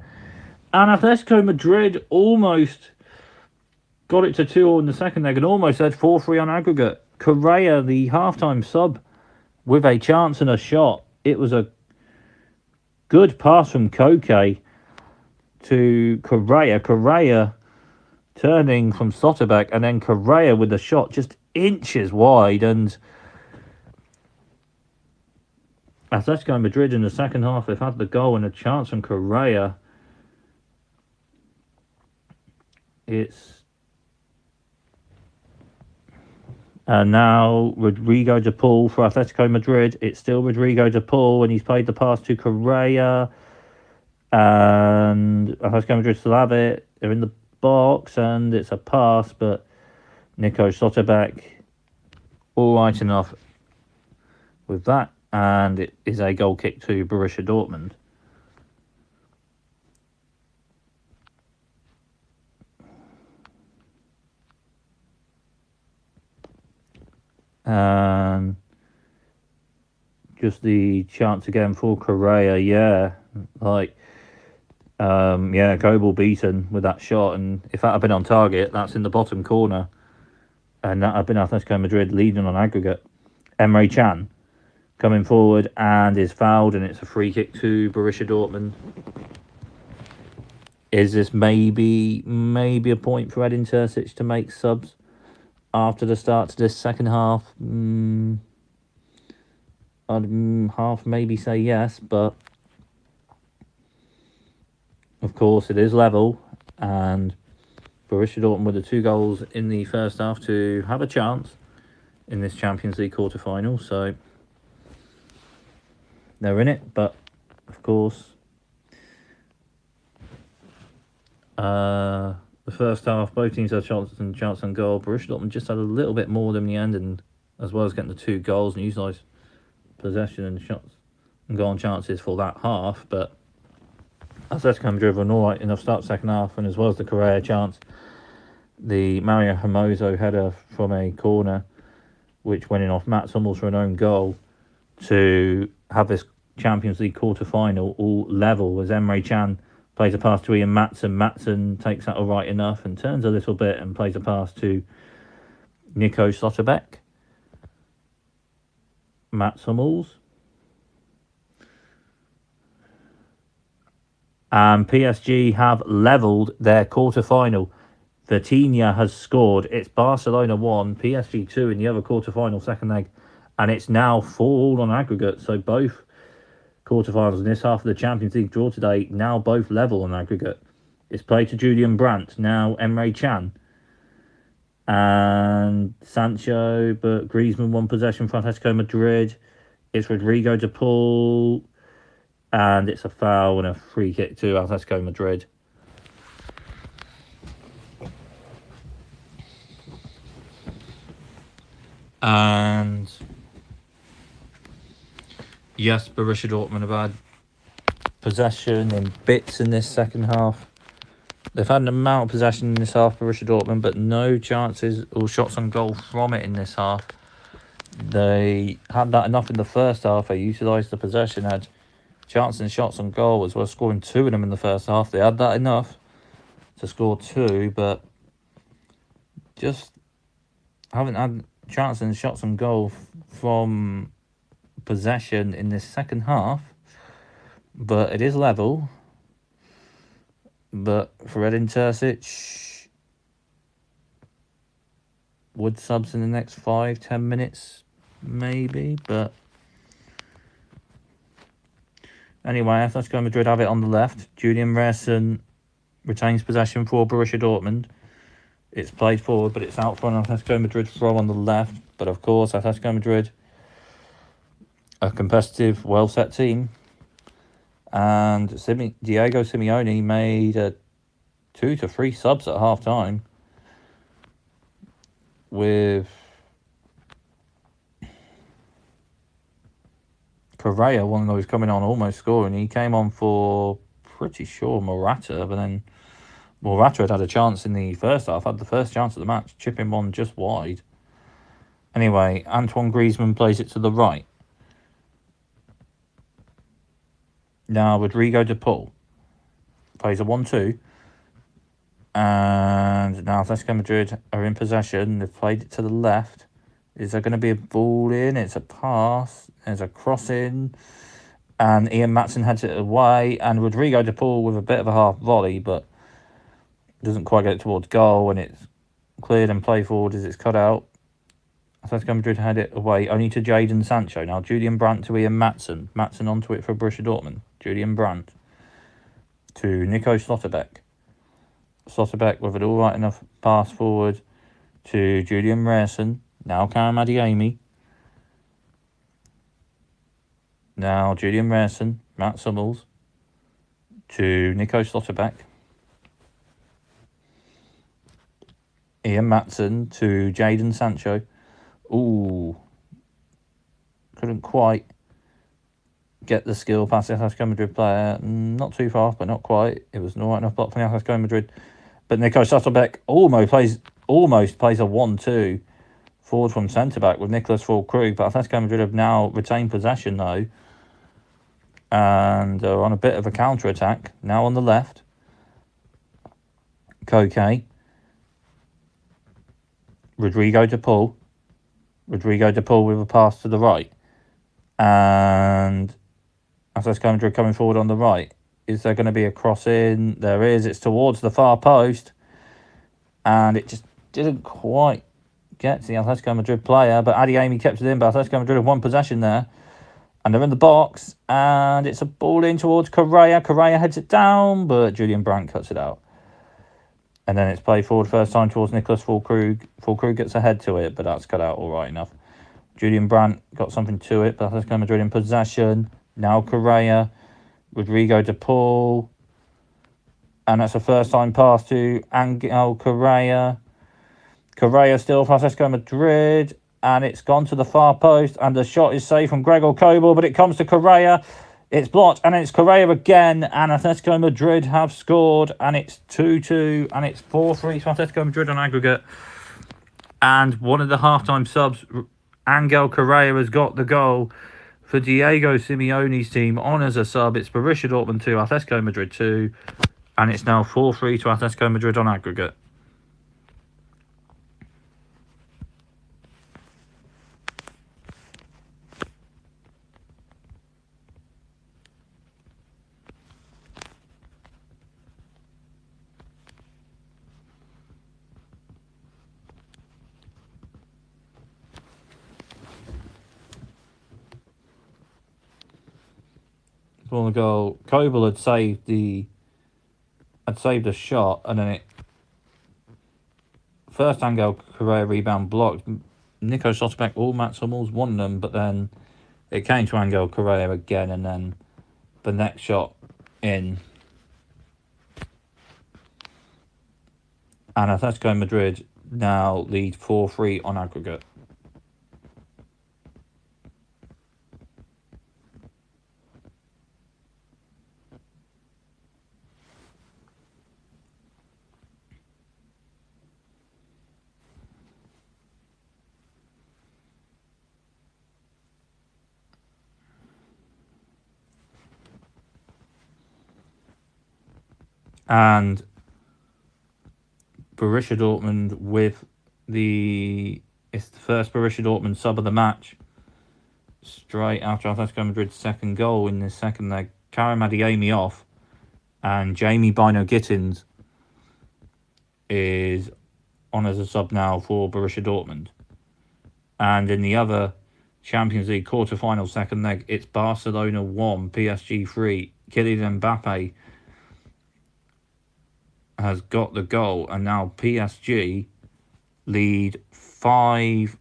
And Atletico Madrid almost got it to 2-2 in the second leg and almost had 4-3 on aggregate. Correa, the half-time sub, with a chance and a shot. It was a good pass from Koke to Correa. Correa turning from Slotterbeck, and then Correa with the shot just inches wide. And Atletico Madrid in the second half, they've had the goal and a chance from Correa. And now Rodrigo de Paul for Atletico Madrid. It's still Rodrigo de Paul, and he's played the pass to Correa. And Atletico Madrid still have it. They're in the box, and it's a pass, but Nico Slotterbeck all right enough with that. And it is a goal kick to Borussia Dortmund. And just the chance again for Correa, Kobel beaten with that shot, and if that had been on target, that's in the bottom corner, and that had been Atletico Madrid leading on aggregate. Emre Can coming forward and is fouled, and it's a free kick to Borussia Dortmund. Is this maybe a point for Edin Terzic to make subs after the start to this second half? I'd half maybe say yes, but of course it is level, and Borussia Dortmund with the 2 goals in the first half to have a chance in this Champions League quarter-final, so they're in it. But of course the first half, both teams had chance on goal. Borussia Dortmund just had a little bit more than the end, and as well as getting the 2 goals, and utilised possession and shots and goal chances for that half, but Atletico Madrid were an alright enough start second half, and as well as the Correa chance, the Mario Hermoso header from a corner, which went in off Mats Hummels for an own goal, to have this Champions League quarter-final all level as Emre Can plays a pass to Ian Maatsen. Maatsen takes that all right enough and turns a little bit and plays a pass to Niclas Fullkrug. Mats Hummels. And PSG have levelled their quarter-final. Vitinha has scored. It's Barcelona 1, PSG 2 in the other quarter-final second leg. And it's now 4-4 on aggregate. So both quarter-finals in this half of the Champions League draw today now both level on aggregate. It's played to Julian Brandt, now Emre Can. And Sancho, but Griezmann won possession for Atletico Madrid. It's Rodrigo de Paul. And it's a foul and a free kick to Atletico Madrid. And yes, Borussia Dortmund have had possession in bits in this second half. They've had an amount of possession in this half, Borussia Dortmund, but no chances or shots on goal from it in this half. They had that enough in the first half. They utilised the possession, had chances and shots on goal as well, scoring 2 of them in the first half. They had that enough to score 2, but just haven't had chances and shots on goal from possession in this second half. But it is level. But for Edin Terzic, would subs in the next 5-10 minutes, maybe. But anyway, Atletico Madrid have it on the left. Julian Brandt retains possession for Borussia Dortmund. It's played forward, but it's out for an Atletico Madrid throw on the left. But of course, Atletico Madrid, a competitive, well-set team. And Diego Simeone made 2 to 3 subs at half-time with Correa, one of those coming on almost scoring. He came on for, pretty sure, Morata, but then Morata had a chance in the first half, had the first chance of the match, chipping one just wide. Anyway, Antoine Griezmann plays it to the right. Now, Rodrigo de Paul plays a 1-2. And now Atletico Madrid are in possession. They've played it to the left. Is there going to be a ball in? It's a pass. There's a cross in. And Ian Maatsen heads it away. And Rodrigo de Paul with a bit of a half volley, but doesn't quite get it towards goal. And it's cleared and play forward as it's cut out. Atletico Madrid had it away only to Jadon Sancho. Now Julian Brandt to Ian Maatsen. Maatsen onto it for Borussia Dortmund. Julian Brandt to Niclas Fullkrug. Fullkrug with an alright enough pass forward to Julian Brandt. Now Karim Adeyemi. Now Julian Brandt. Mats Hummels to Niclas Fullkrug. Ian Maatsen to Jadon Sancho. Ooh. Couldn't quite get the skill past the Atletico Madrid player. Not too far, but not quite. It was an alright enough block from the Atletico Madrid. But Niclas Fullkrug almost plays a 1-2 forward from centre-back with Niclas Fullkrug. But Atletico Madrid have now retained possession, though. And are on a bit of a counter-attack. Now on the left. Koke. Rodrigo de Paul. Rodrigo de Paul with a pass to the right. And Atletico Madrid coming forward on the right. Is there going to be a cross in? There is. It's towards the far post. And it just didn't quite get to the Atletico Madrid player. But Adeyemi kept it in. But Atletico Madrid have won possession there. And they're in the box. And it's a ball in towards Correa. Correa heads it down. But Julian Brandt cuts it out. And then it's played forward first time towards Niclas Fullkrug. Fullkrug gets a head to it, but that's cut out all right enough. Julian Brandt got something to it, but Atletico Madrid in possession. Now Correa. Rodrigo de Paul. And that's a first time pass to Angel Correa. Correa still for Atletico Madrid. and it's gone to the far post, and the shot is saved from Gregor Kobel, but it comes to Correa. It's blocked, and it's Correa again, and Atletico Madrid have scored, and it's 2-2, and it's 4-3 for Atletico Madrid on aggregate. And one of the halftime subs, Angel Correa, has got the goal for Diego Simeone's team on as a sub. It's Borussia Dortmund 2, Atletico Madrid 2, and it's now 4-3 to Atletico Madrid on aggregate. On the goal, Kobel had saved a shot, and then it first Angel Correa rebound blocked. Nico Schlotterbeck, all Mats Hummels won them, but then it came to Angel Correa again, and then the next shot in. And Atletico Madrid now lead 4-3 on aggregate. And Borussia Dortmund it's the first Borussia Dortmund sub of the match. Straight after Atletico Madrid's second goal in the second leg, Karim Adeyemi off, and Jamie Bino-Gittins is on as a sub now for Borussia Dortmund. And in the other Champions League quarter-final second leg, it's Barcelona 1, PSG 3. Kylian Mbappe has got the goal, and now PSG lead 5-4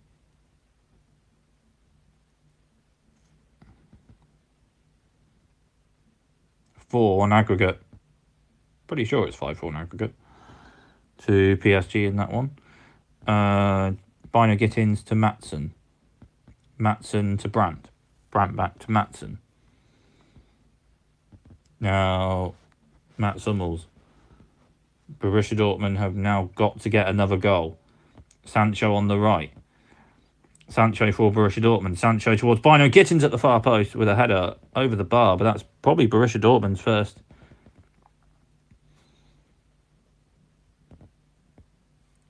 on aggregate. Pretty sure it's 5-4 on aggregate to PSG in that one. Bino-Gittins to Maatsen. Maatsen to Brandt. Brandt back to Maatsen. Now, Mats Hummels. Borussia Dortmund have now got to get another goal. Sancho on the right. Sancho for Borussia Dortmund. Sancho towards Bino-Gittins at the far post with a header over the bar, but that's probably Borussia Dortmund's first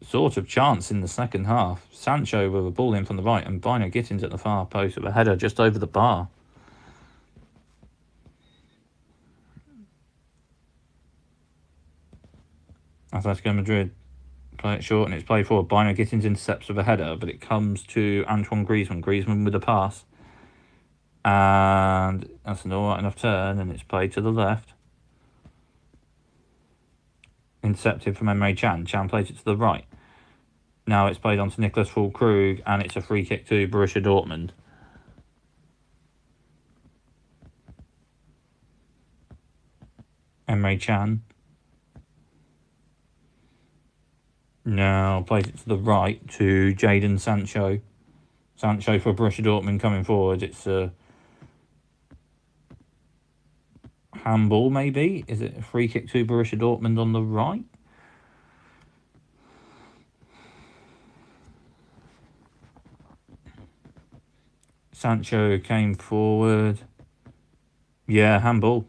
sort of chance in the second half. Sancho with a ball in from the right, and Bino-Gittins at the far post with a header just over the bar. Atletico Madrid play it short, and it's played forward. Bino-Gittins intercepts with a header, but it comes to Antoine Griezmann. Griezmann with a pass, and that's an alright enough turn, and it's played to the left. Intercepted from Emre Can. Can plays it to the right. Now it's played on to Niclas Fullkrug, and it's a free kick to Borussia Dortmund. Emre Can. Now plays it to the right to Jadon Sancho. Sancho for Borussia Dortmund coming forward. It's a handball, maybe? Is it a free kick to Borussia Dortmund on the right? Sancho came forward. Yeah, handball.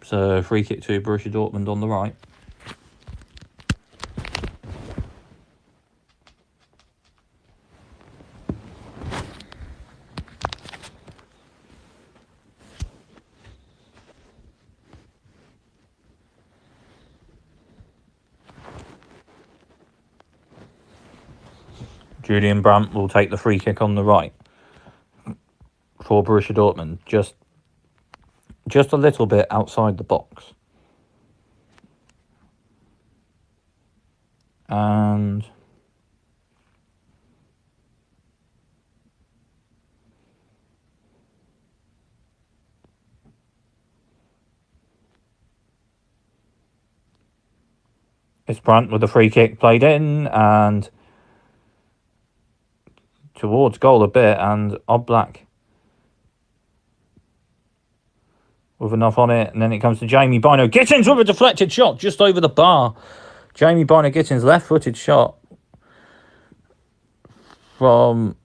So free kick to Borussia Dortmund on the right. Julian Brandt will take the free kick on the right for Borussia Dortmund. Just a little bit outside the box. And it's Brandt with the free kick played in, and towards goal a bit, and Oblak with enough on it, and then it comes to Jamie Bino-Gittins with a deflected shot just over the bar. Jamie Bino-Gittins' left-footed shot from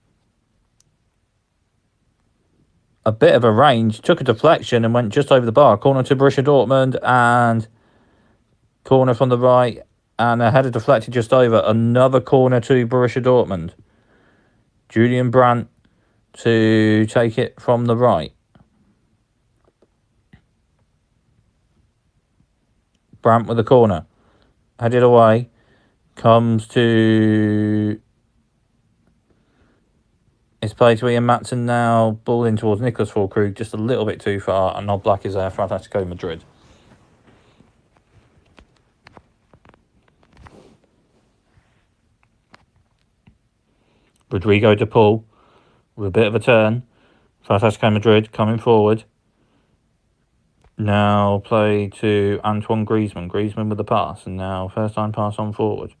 a bit of a range, took a deflection and went just over the bar. Corner to Borussia Dortmund, and corner from the right, and a header deflected just over. Another corner to Borussia Dortmund. Julian Brandt to take it from the right. Brandt with the corner. Headed away. Comes to... It's played to Ian Maatsen now. Ball in towards Niclas Fullkrug. Just a little bit too far. And Oblak is there for Atletico Madrid. Rodrigo de Paul with a bit of a turn for Atletico Madrid coming forward. Now play to Antoine Griezmann. Griezmann with the pass. And now first time pass on forward.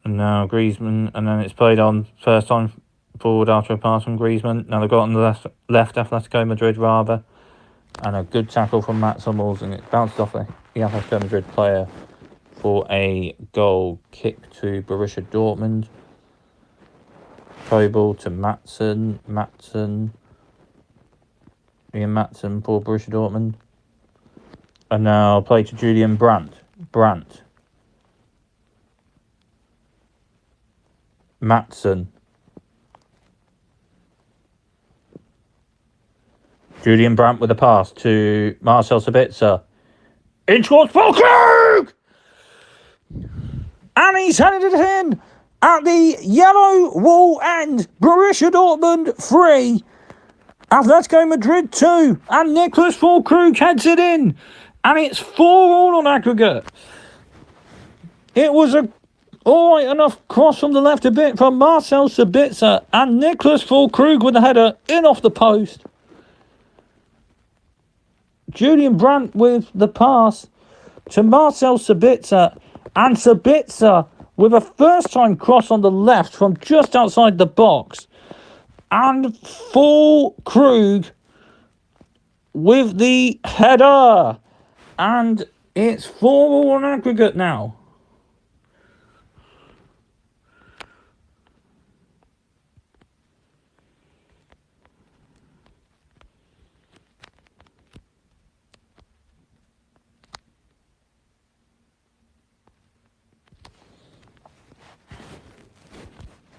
And now Griezmann. And then it's played on first time forward after a pass from Griezmann. Now they've got on the left Atletico Madrid rather. And a good tackle from Mats Hummels. And it bounced off the Atletico Madrid player for a goal. Kick to Borussia Dortmund. Throw ball to Maatsen. Ian Maatsen for Borussia Dortmund. And now play to Julian Brandt. Maatsen. Julian Brandt with a pass to Marcel Sabitzer. In towards Fullkrug! And he's headed it in at the yellow wall end. Borussia Dortmund 3. Atletico Madrid 2, and Niclas Fullkrug heads it in, and it's 4-4 on aggregate. It was a alright enough cross from the left a bit from Marcel Sabitzer, and Niclas Fullkrug with the header in off the post. Julian Brandt with the pass to Marcel Sabitzer, and Sabitzer with a first time cross on the left from just outside the box. And Fullkrug with the header. And it's 4-4 on aggregate now.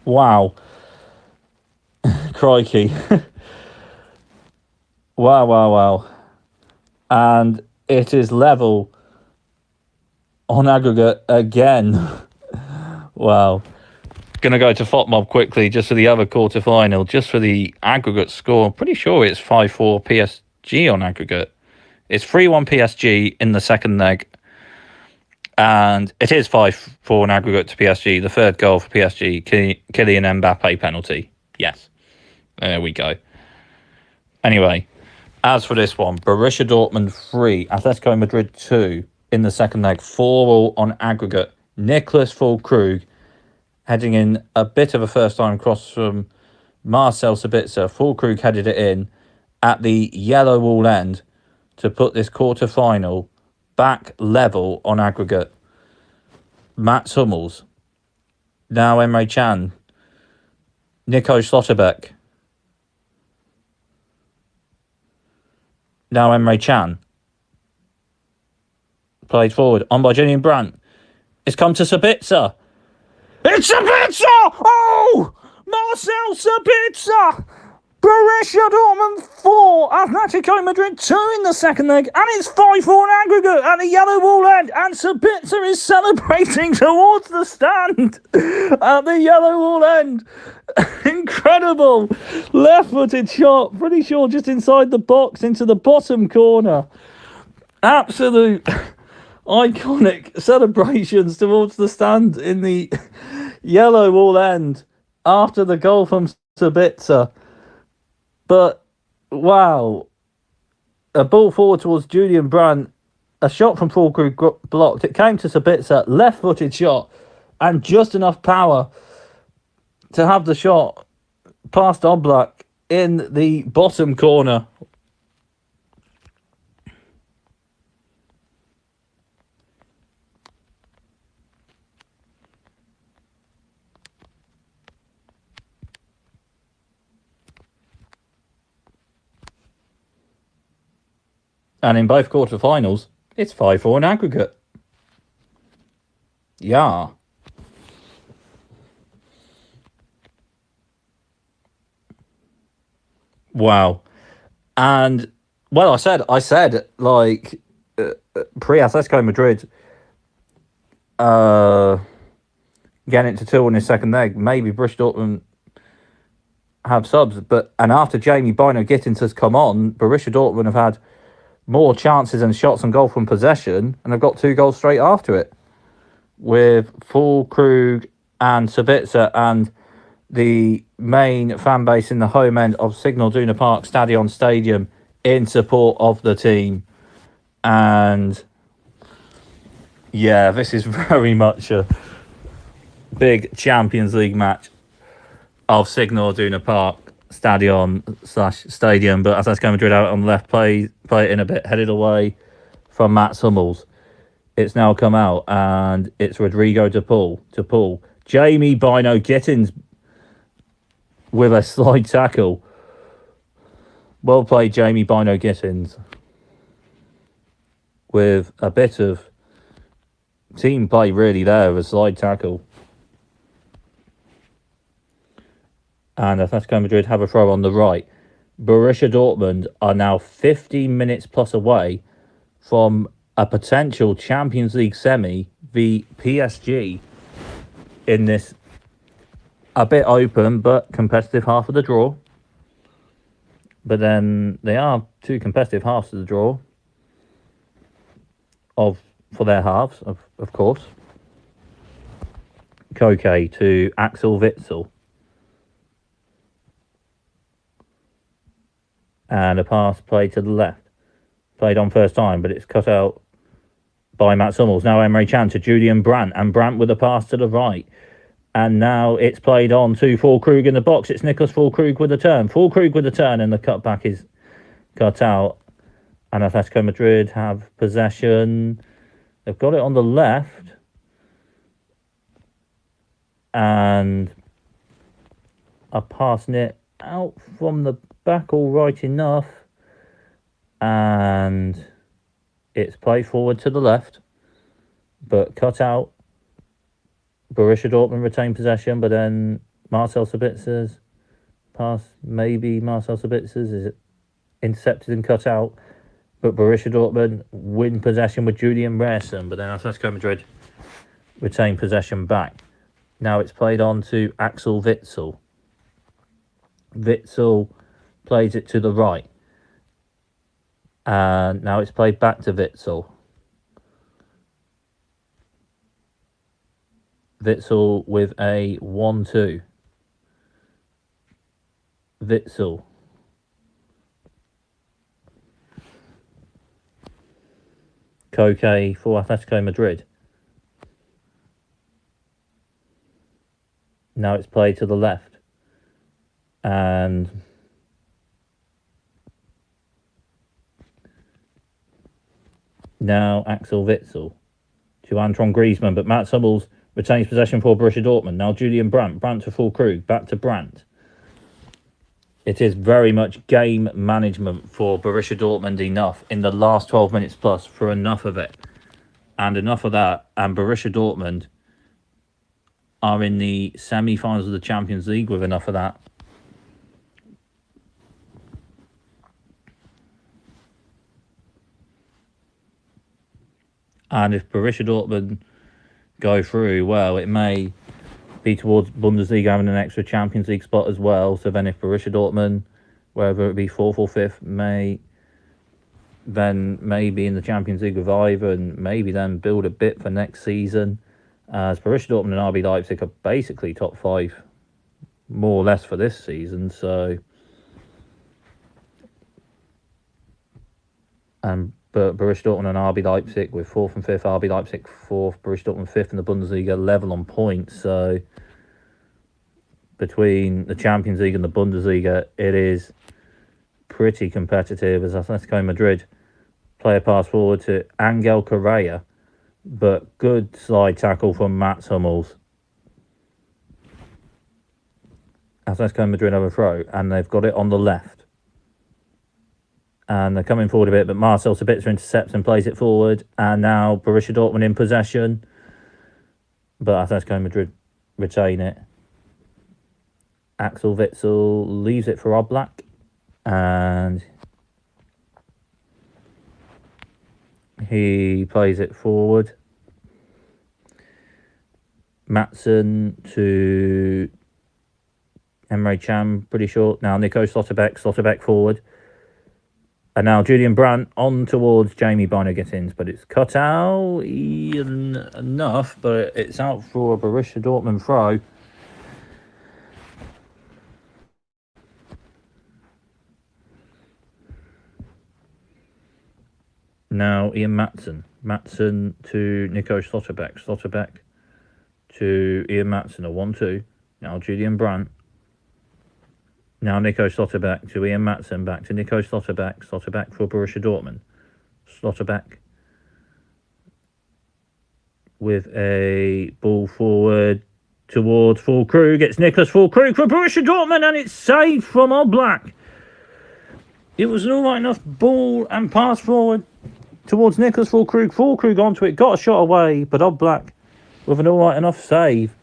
Wow. Crikey. Wow. And it is level on aggregate again. Wow. Going to go to FOTMob quickly just for the other quarter-final, just for the aggregate score. I'm pretty sure it's 5-4 PSG on aggregate. It's 3-1 PSG in the second leg. And it is 5-4 on aggregate to PSG. The third goal for PSG, Kylian Mbappe penalty. Yes. There we go. Anyway, as for this one, Borussia Dortmund 3, Atletico Madrid 2 in the second leg, 4-4 on aggregate. Niclas Fullkrug heading in a bit of a first-time cross from Marcel Sabitzer. Fullkrug headed it in at the yellow wall end to put this quarter-final back level on aggregate. Mats Hummels. Now Emre Can. Nico Schlotterbeck. Now Emre Can. Played forward. On by Julian Brandt. It's come to Sabitzer. It's Sabitzer! Oh! Marcel Sabitzer! Borussia Dortmund 4, Atletico Madrid 2 in the second leg, and it's 5-4 in aggregate at the yellow wall end, and Sabitzer is celebrating towards the stand at the yellow wall end. Incredible left-footed shot, pretty sure just inside the box into the bottom corner. Absolute iconic celebrations towards the stand in the yellow wall end after the goal from Sabitzer. But, wow, a ball forward towards Julian Brandt, a shot from Fullkrug blocked. It came to Sabitzer, left-footed shot, and just enough power to have the shot past Oblak in the bottom corner. And in both quarterfinals, it's 5-4 in aggregate. Yeah. Wow. And, well, I said, like, pre-Atletico Madrid getting it to 2 in his second leg, maybe Borussia Dortmund have subs. And after Jamie Bino Gittins has come on, Borussia Dortmund have had more chances and shots on goal from possession, and they've got 2 goals straight after it, with Fullkrug and Sabitzer, and the main fan base in the home end of Signal Iduna Park Stadium in support of the team. And yeah, this is very much a big Champions League match of Signal Iduna Park Stadium, but Atletico Madrid out on the left, play it in a bit, headed away from Mats Hummels. It's now come out, and it's Rodrigo to pull. Jamie Bino Gittins with a slide tackle. Well played, Jamie Bino Gittins. With a bit of team play really there, a slide tackle. And Atletico Madrid have a throw on the right. Borussia Dortmund are now 15 minutes plus away from a potential Champions League semi v PSG in this a bit open but competitive half of the draw. But then they are 2 competitive halves of the draw for their halves, of course. Koke to Axel Witsel. And a pass played to the left. Played on first time, but it's cut out by Mats Hummels. Now Emre Can to Julian Brandt, and Brandt with a pass to the right. And now it's played on to Fullkrug in the box. It's Niclas Fullkrug with a turn. And the cutback is cut out. And Atletico Madrid have possession. They've got it on the left. And a pass it out from the back all right enough. And it's played forward to the left, but cut out. Borussia Dortmund retain possession, but then Marcel Sabitzer's pass, maybe Marcel Sabitzer's, is intercepted and cut out. But Borussia Dortmund win possession with Julian Brandt, but then Atletico Madrid retain possession back. Now it's played on to Axel Witsel. Witsel plays it to the right. And now it's played back to Witsel. Witsel with a 1-2. Witsel. Koke for Atletico Madrid. Now it's played to the left. And now Axel Witsel to Antoine Griezmann, but Mats Hummels retains possession for Borussia Dortmund. Now Julian Brandt to Fullkrug, back to Brandt. It is very much game management for Borussia Dortmund enough in the last 12 minutes plus for enough of it. And enough of that, and Borussia Dortmund are in the semi-finals of the Champions League with enough of that. And if Borussia Dortmund go through, well, it may be towards Bundesliga having an extra Champions League spot as well. So then if Borussia Dortmund, whether it be 4th or 5th, may then maybe in the Champions League revive and maybe then build a bit for next season. As Borussia Dortmund and RB Leipzig are basically top 5, more or less, for this season. So, but Borussia Dortmund and RB Leipzig with 4th and 5th, RB Leipzig 4th, Borussia Dortmund 5th in the Bundesliga, level on points. So between the Champions League and the Bundesliga, it is pretty competitive as Atletico Madrid play a pass forward to Angel Correa, but good slide tackle from Mats Hummels. Atletico Madrid have a throw, and they've got it on the left. And they're coming forward a bit, but Marcel Sabitzer intercepts and plays it forward. And now Borussia Dortmund in possession, but Atletico Madrid retain it. Axel Witsel leaves it for Oblak, and he plays it forward. Maatsen to Emre Can, pretty short. Now Nico Slotterbeck forward. And now Julian Brandt on towards Jamie Bino-Gittins, but it's cut out enough, but it's out for a Borussia Dortmund throw. Now Ian Maatsen to Nico Slotterbeck to Ian Maatsen, a 1-2. Now Julian Brandt. Now Nico Slotterbeck to Ian Maatsen, back to Nico Slotterbeck for Borussia Dortmund. Slotterbeck with a ball forward towards Fullkrug. It's Niclas Fullkrug for Borussia Dortmund, and it's saved from Oblak. It was an alright enough ball and pass forward towards Niclas Fullkrug. Fullkrug onto it, got a shot away, but Oblak with an alright enough save.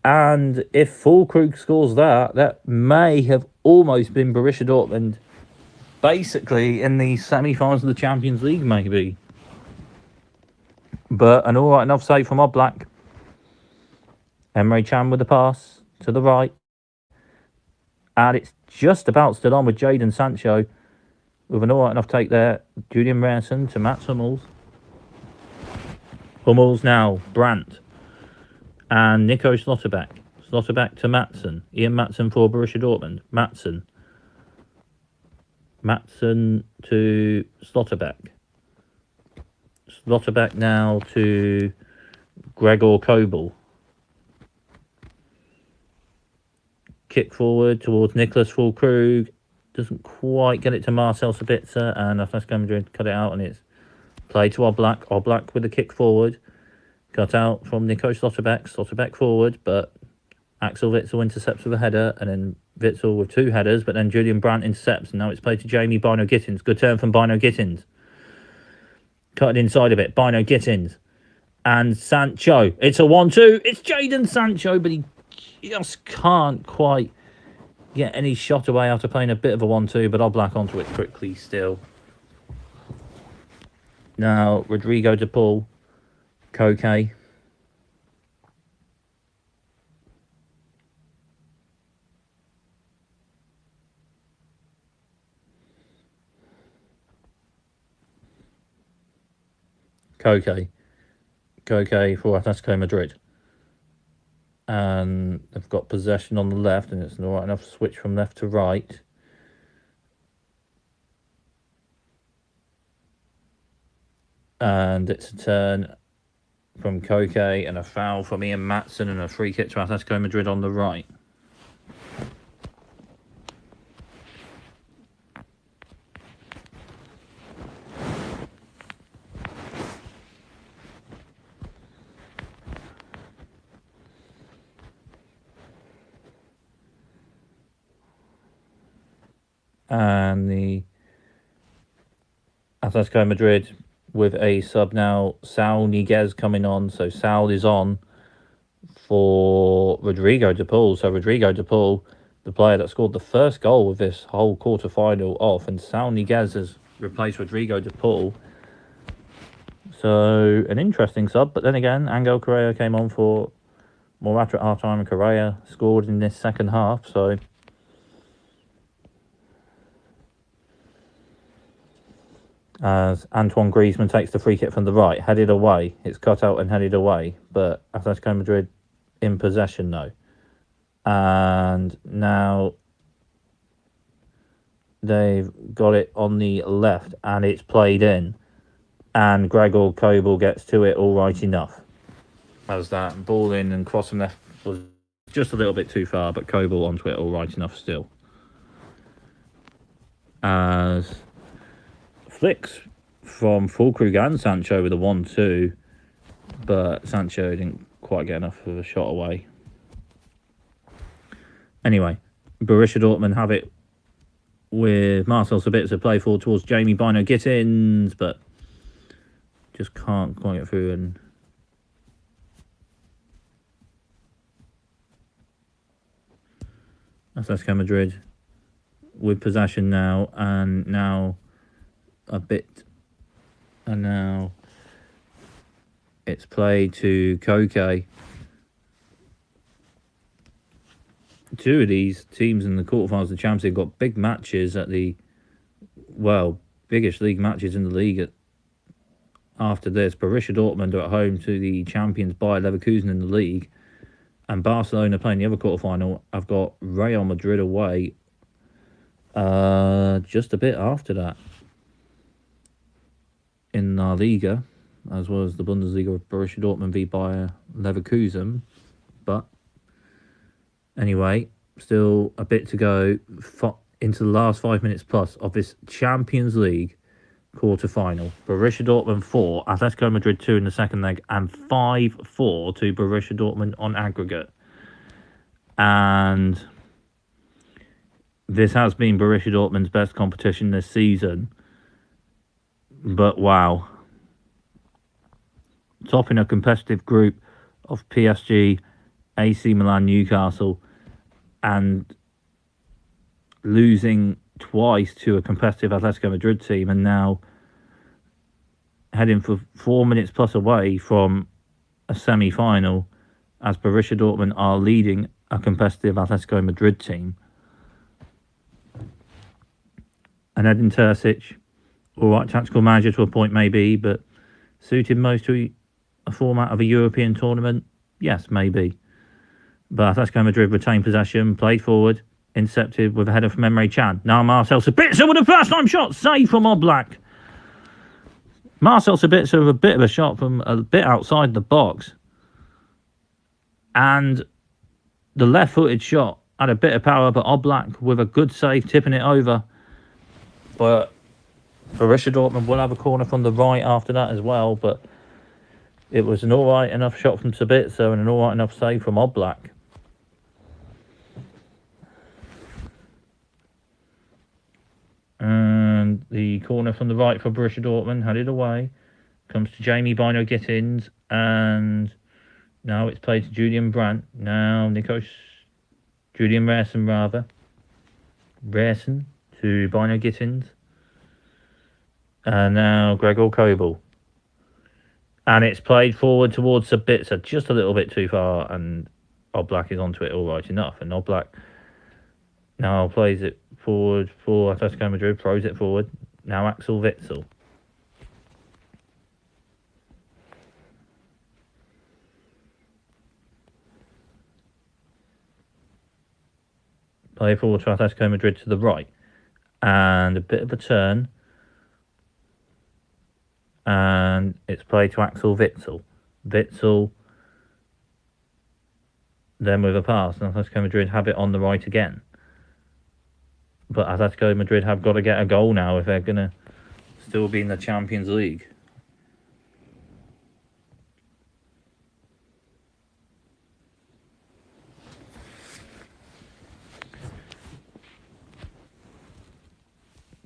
And if Fullkrug scores that may have almost been Borussia Dortmund basically in the semi-finals of the Champions League, maybe. But an alright enough save from Oblak. Emre Can with the pass to the right. And it's just about stood on with Jadon Sancho with an alright enough take there. Julian Brandt to Mats Hummels. Hummels now, Brandt. And Nico Slotterbeck. Slotterbeck to Maatsen. Ian Maatsen for Borussia Dortmund. Maatsen to Slotterbeck. Slotterbeck now to Gregor Kobel. Kick forward towards Niclas Fullkrug. Doesn't quite get it to Marcel Sabitzer. And Atletico Madrid cut it out, and it's played to Oblak. Oblak with a kick forward. Cut out from Nico Slotterbeck. Slotterbeck forward, but Axel Witsel intercepts with a header, and then Witsel with 2 headers, but then Julian Brandt intercepts, and now it's played to Jamie Bino-Gittins. Good turn from Bino-Gittins. Cut it inside a bit. Bino-Gittins. And Sancho. It's a 1-2. It's Jadon Sancho, but he just can't quite get any shot away after playing a bit of a 1-2, but Oblak onto it quickly still. Now, Rodrigo de Paul. Koke. Koke for Atletico Madrid. And they've got possession on the left, and it's an alright enough switch from left to right. And it's a turn from Koke and a foul from Ian Maatsen and a free kick to Atletico Madrid on the right. And the Atletico Madrid with a sub now, Saul Niguez coming on. So Saul is on for Rodrigo de Paul. So Rodrigo de Paul, the player that scored the first goal of this whole quarter-final off, and Saul Niguez has replaced Rodrigo de Paul. So an interesting sub, but then again, Angel Correa came on for Morata at half-time, and Correa scored in this second half, so as Antoine Griezmann takes the free kick from the right, headed away. It's cut out and headed away, but Atletico Madrid in possession though. And now they've got it on the left, and it's played in. And Gregor Kobel gets to it all right enough. As that ball in and cross from left was just a little bit too far, but Kobel onto it all right enough still. As flicks from Fullkrug and Sancho with a 1-2, but Sancho didn't quite get enough of a shot away. Anyway, Borussia Dortmund have it with Marcel Sabitzer play forward towards Jamie Bino Gittins, but just can't quite get through. And Atletico Madrid with possession now, and now it's played to Koke. Two of these teams in the quarterfinals of the Champions League got big matches at the, biggest league matches in the league after this. Borussia Dortmund are at home to the champions Bayer Leverkusen in the league, and Barcelona playing the other quarterfinal. I've got Real Madrid away just a bit after that in La Liga, as well as the Bundesliga with Borussia Dortmund v Bayer Leverkusen. But anyway, still a bit to go into the last 5 minutes plus of this Champions League quarter-final. Borussia Dortmund 4, Atletico Madrid 2 in the second leg, and 5-4 to Borussia Dortmund on aggregate. And this has been Borussia Dortmund's best competition this season. But wow. Topping a competitive group of PSG, AC Milan, Newcastle, and losing twice to a competitive Atletico Madrid team, and now heading for 4 minutes plus away from a semi-final, as Borussia Dortmund are leading a competitive Atletico Madrid team. And Edin Terzic, alright, tactical manager to a point maybe, but suited most to a format of a European tournament? Yes, maybe. But Atletico Madrid retained possession, played forward, intercepted with a header from Emre Can. Now Marcel Sabitzer with a first-time shot, save from Oblak. Marcel Sabitzer with a bit of a shot from a bit outside the box. And the left-footed shot had a bit of power, but Oblak with a good save, tipping it over. But Borussia Dortmund will have a corner from the right after that as well, but it was an alright enough shot from Sabitzer and an alright enough save from Oblak. And the corner from the right for Borussia Dortmund, had it away. Comes to Jamie Bino Gittins, and now it's played to Julian Brandt. Now Julian Rerson rather. Rerson to Bino Gittins. And now Gregor Kobel. And it's played forward towards Sabitzer, just a little bit too far, and Oblak is onto it all right enough. And Oblak now plays it forward for Atletico Madrid, throws it forward. Now Axel Witsel. Play forward to Atletico Madrid to the right. And a bit of a turn. And it's played to Axel Witsel. Witsel then with a pass, and Atletico Madrid have it on the right again. But Atletico Madrid have got to get a goal now if they're going to still be in the Champions League.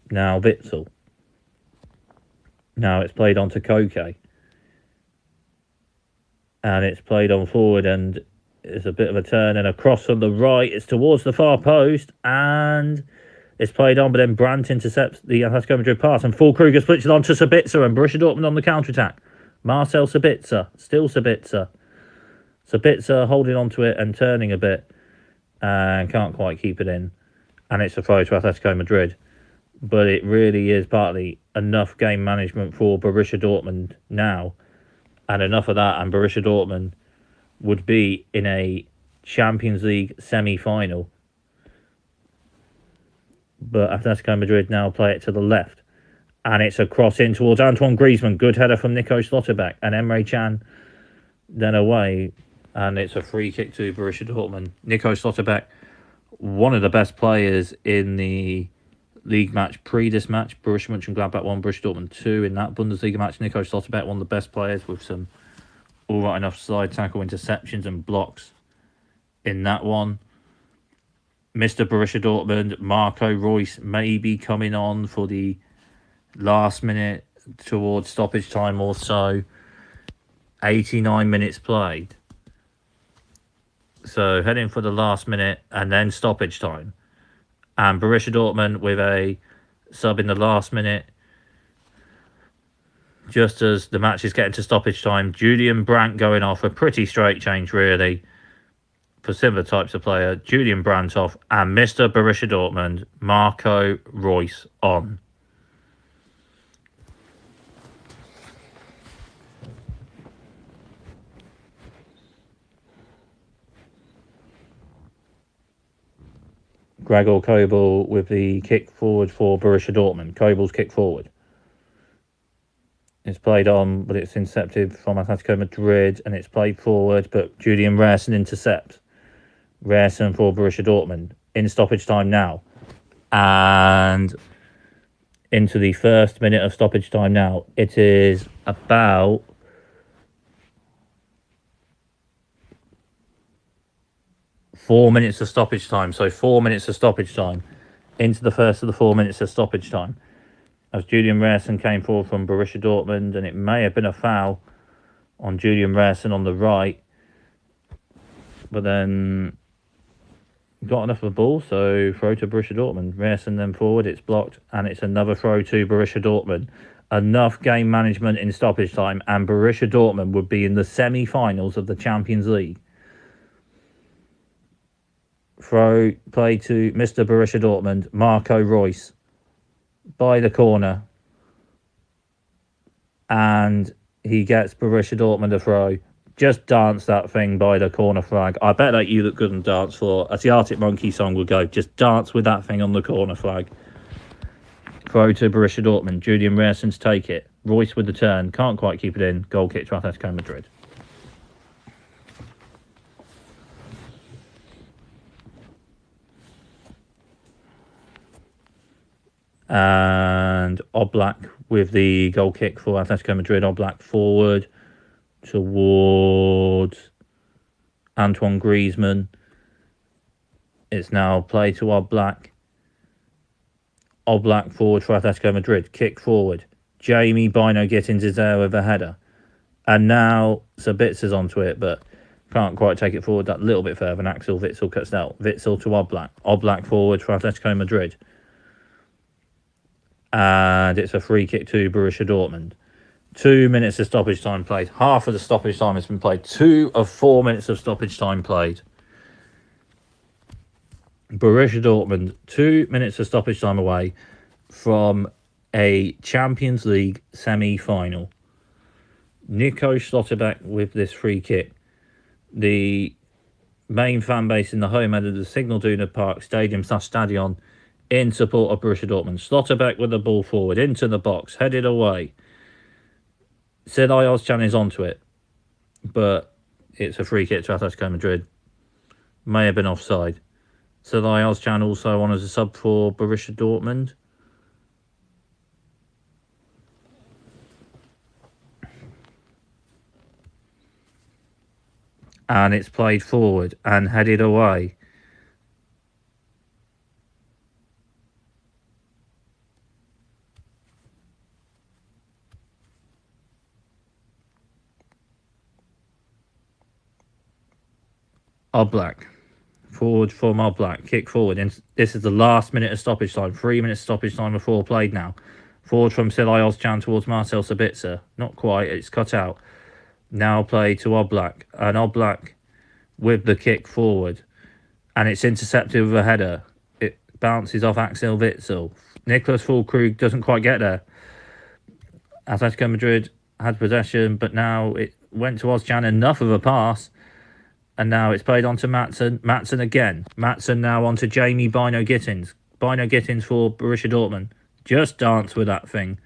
Now Witsel. Now it's played on to Koke. And it's played on forward, and it's a bit of a turn and a cross from the right. It's towards the far post, and it's played on, but then Brandt intercepts the Atletico Madrid pass, and Fullkrug splits it on to Sabitzer, and Borussia Dortmund on the counter-attack. Marcel Sabitzer, still Sabitzer. Sabitzer holding on to it and turning a bit, and can't quite keep it in. And it's a throw to Atletico Madrid. But it really is partly enough game management for Borussia Dortmund now. And enough of that, and Borussia Dortmund would be in a Champions League semi-final. But Atletico Madrid now play it to the left. And it's a cross in towards Antoine Griezmann. Good header from Nico Schlotterbeck. And Emre Can then away. and it's a free kick to Borussia Dortmund. Nico Schlotterbeck, one of the best players in the league match pre this match. Borussia Mönchengladbach 1, Borussia Dortmund 2 in that Bundesliga match. Nico Schlotterbeck, one of the best players with some all right enough slide tackle interceptions and blocks in that one. Mr. Borussia Dortmund, Marco Reus, may be coming on for the last minute towards stoppage time or so. 89 minutes played. So heading for the last minute and then stoppage time. And Borussia Dortmund with a sub in the last minute. Just as the match is getting to stoppage time, Julian Brandt going off. A pretty straight change, really, for similar types of player. Julian Brandt off, and Mr. Borussia Dortmund, Marco Reus on. Gregor Kobel with the kick forward for Borussia Dortmund. Kobel's kick forward. It's played on, but it's intercepted from Atletico Madrid, and it's played forward, but Julian Brandt intercepts. Brandt for Borussia Dortmund. In stoppage time now. And into the first minute of stoppage time now. It is about 4 minutes of stoppage time. So 4 minutes of stoppage time into the first of the 4 minutes of stoppage time. As Julian Brandt came forward from Borussia Dortmund, and it may have been a foul on Julian Brandt on the right. But then got enough of the ball, so throw to Borussia Dortmund. Brandt then forward, it's blocked, and it's another throw to Borussia Dortmund. Enough game management in stoppage time, and Borussia Dortmund would be in the semi-finals of the Champions League. Throw play to Mr. Borussia Dortmund, Marco Reus, by the corner, and he gets Borussia Dortmund a throw. Just dance that thing by the corner flag. I bet that you look good on dance floor. As the Arctic Monkey song would go, just dance with that thing on the corner flag. Throw to Borussia Dortmund. Julian Brandt to take it. Reus with the turn. Can't quite keep it in. Goal kick to Atletico Madrid. And Oblak with the goal kick for Atletico Madrid. Oblak forward towards Antoine Griezmann. It's now play to Oblak. Oblak forward for Atletico Madrid. Kick forward. Jamie Bino Gittins is there with a header. And now Sabitzer's onto it, but can't quite take it forward that little bit further. And Axel Witsel cuts out. Witsel to Oblak. Oblak forward for Atletico Madrid. And it's a free kick to Borussia Dortmund. 2 minutes of stoppage time played. Half of the stoppage time has been played. 2 of 4 minutes of stoppage time played. Borussia Dortmund, 2 minutes of stoppage time away from a Champions League semi-final. Nico Schlotterbeck with this free kick. The main fan base in the home end of the Signal Iduna Park Stadion in support of Borussia Dortmund. Schlotterbeck with the ball forward into the box, headed away. Sedai Ozcan is onto it, but it's a free kick to Atletico Madrid. May have been offside. Sedai Ozcan also on as a sub for Borussia Dortmund. And it's played forward and headed away. Oblak. Forward from Oblak. Kick forward. And this is the last minute of stoppage time. 3 minutes stoppage time before played now. Forward from Sedai Ozcan towards Marcel Sabitzer. Not quite. It's cut out. Now play to Oblak. And Oblak with the kick forward. And it's intercepted with a header. It bounces off Axel Witsel. Niclas Fullkrug doesn't quite get there. Atletico Madrid had possession, but now it went to Ozcan. Enough of a pass. And now it's played on to Maatsen. Maatsen again. Maatsen now on to Jamie Bino Gittins. Bino Gittins for Borussia Dortmund. Just dance with that thing.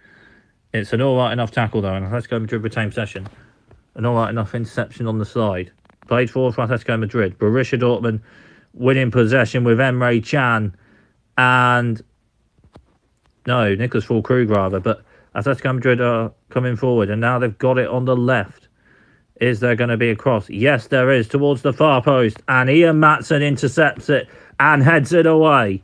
It's an alright enough tackle though, and Atletico Madrid retain possession. An alright enough interception on the side. played for Atletico Madrid. Borussia Dortmund winning possession with Emre Can and Niclas Fullkrug rather, but Atletico Madrid are coming forward, and now they've got it on the left. Is there going to be a cross? Yes, there is, towards the far post, and Ian Maatsen intercepts it and heads it away.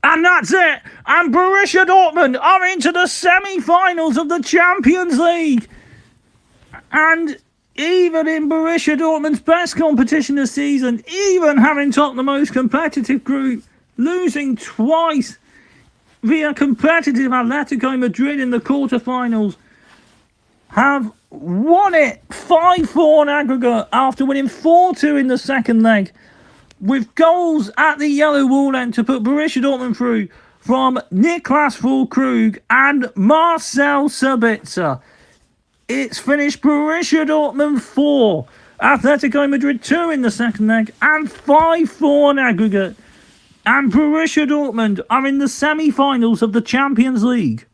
And that's it! And Borussia Dortmund are into the semi-finals of the Champions League! And even in Borussia Dortmund's best competition this season, even having topped the most competitive group, losing twice via competitive Atletico Madrid in the quarterfinals, have won it 5-4 in aggregate after winning 4-2 in the second leg, with goals at the yellow wall end to put Borussia Dortmund through from Niclas Fullkrug and Marcel Sabitzer. It's finished Borussia Dortmund 4, Atletico Madrid 2 in the second leg, and 5-4 in aggregate. And Borussia Dortmund are in the semi-finals of the Champions League.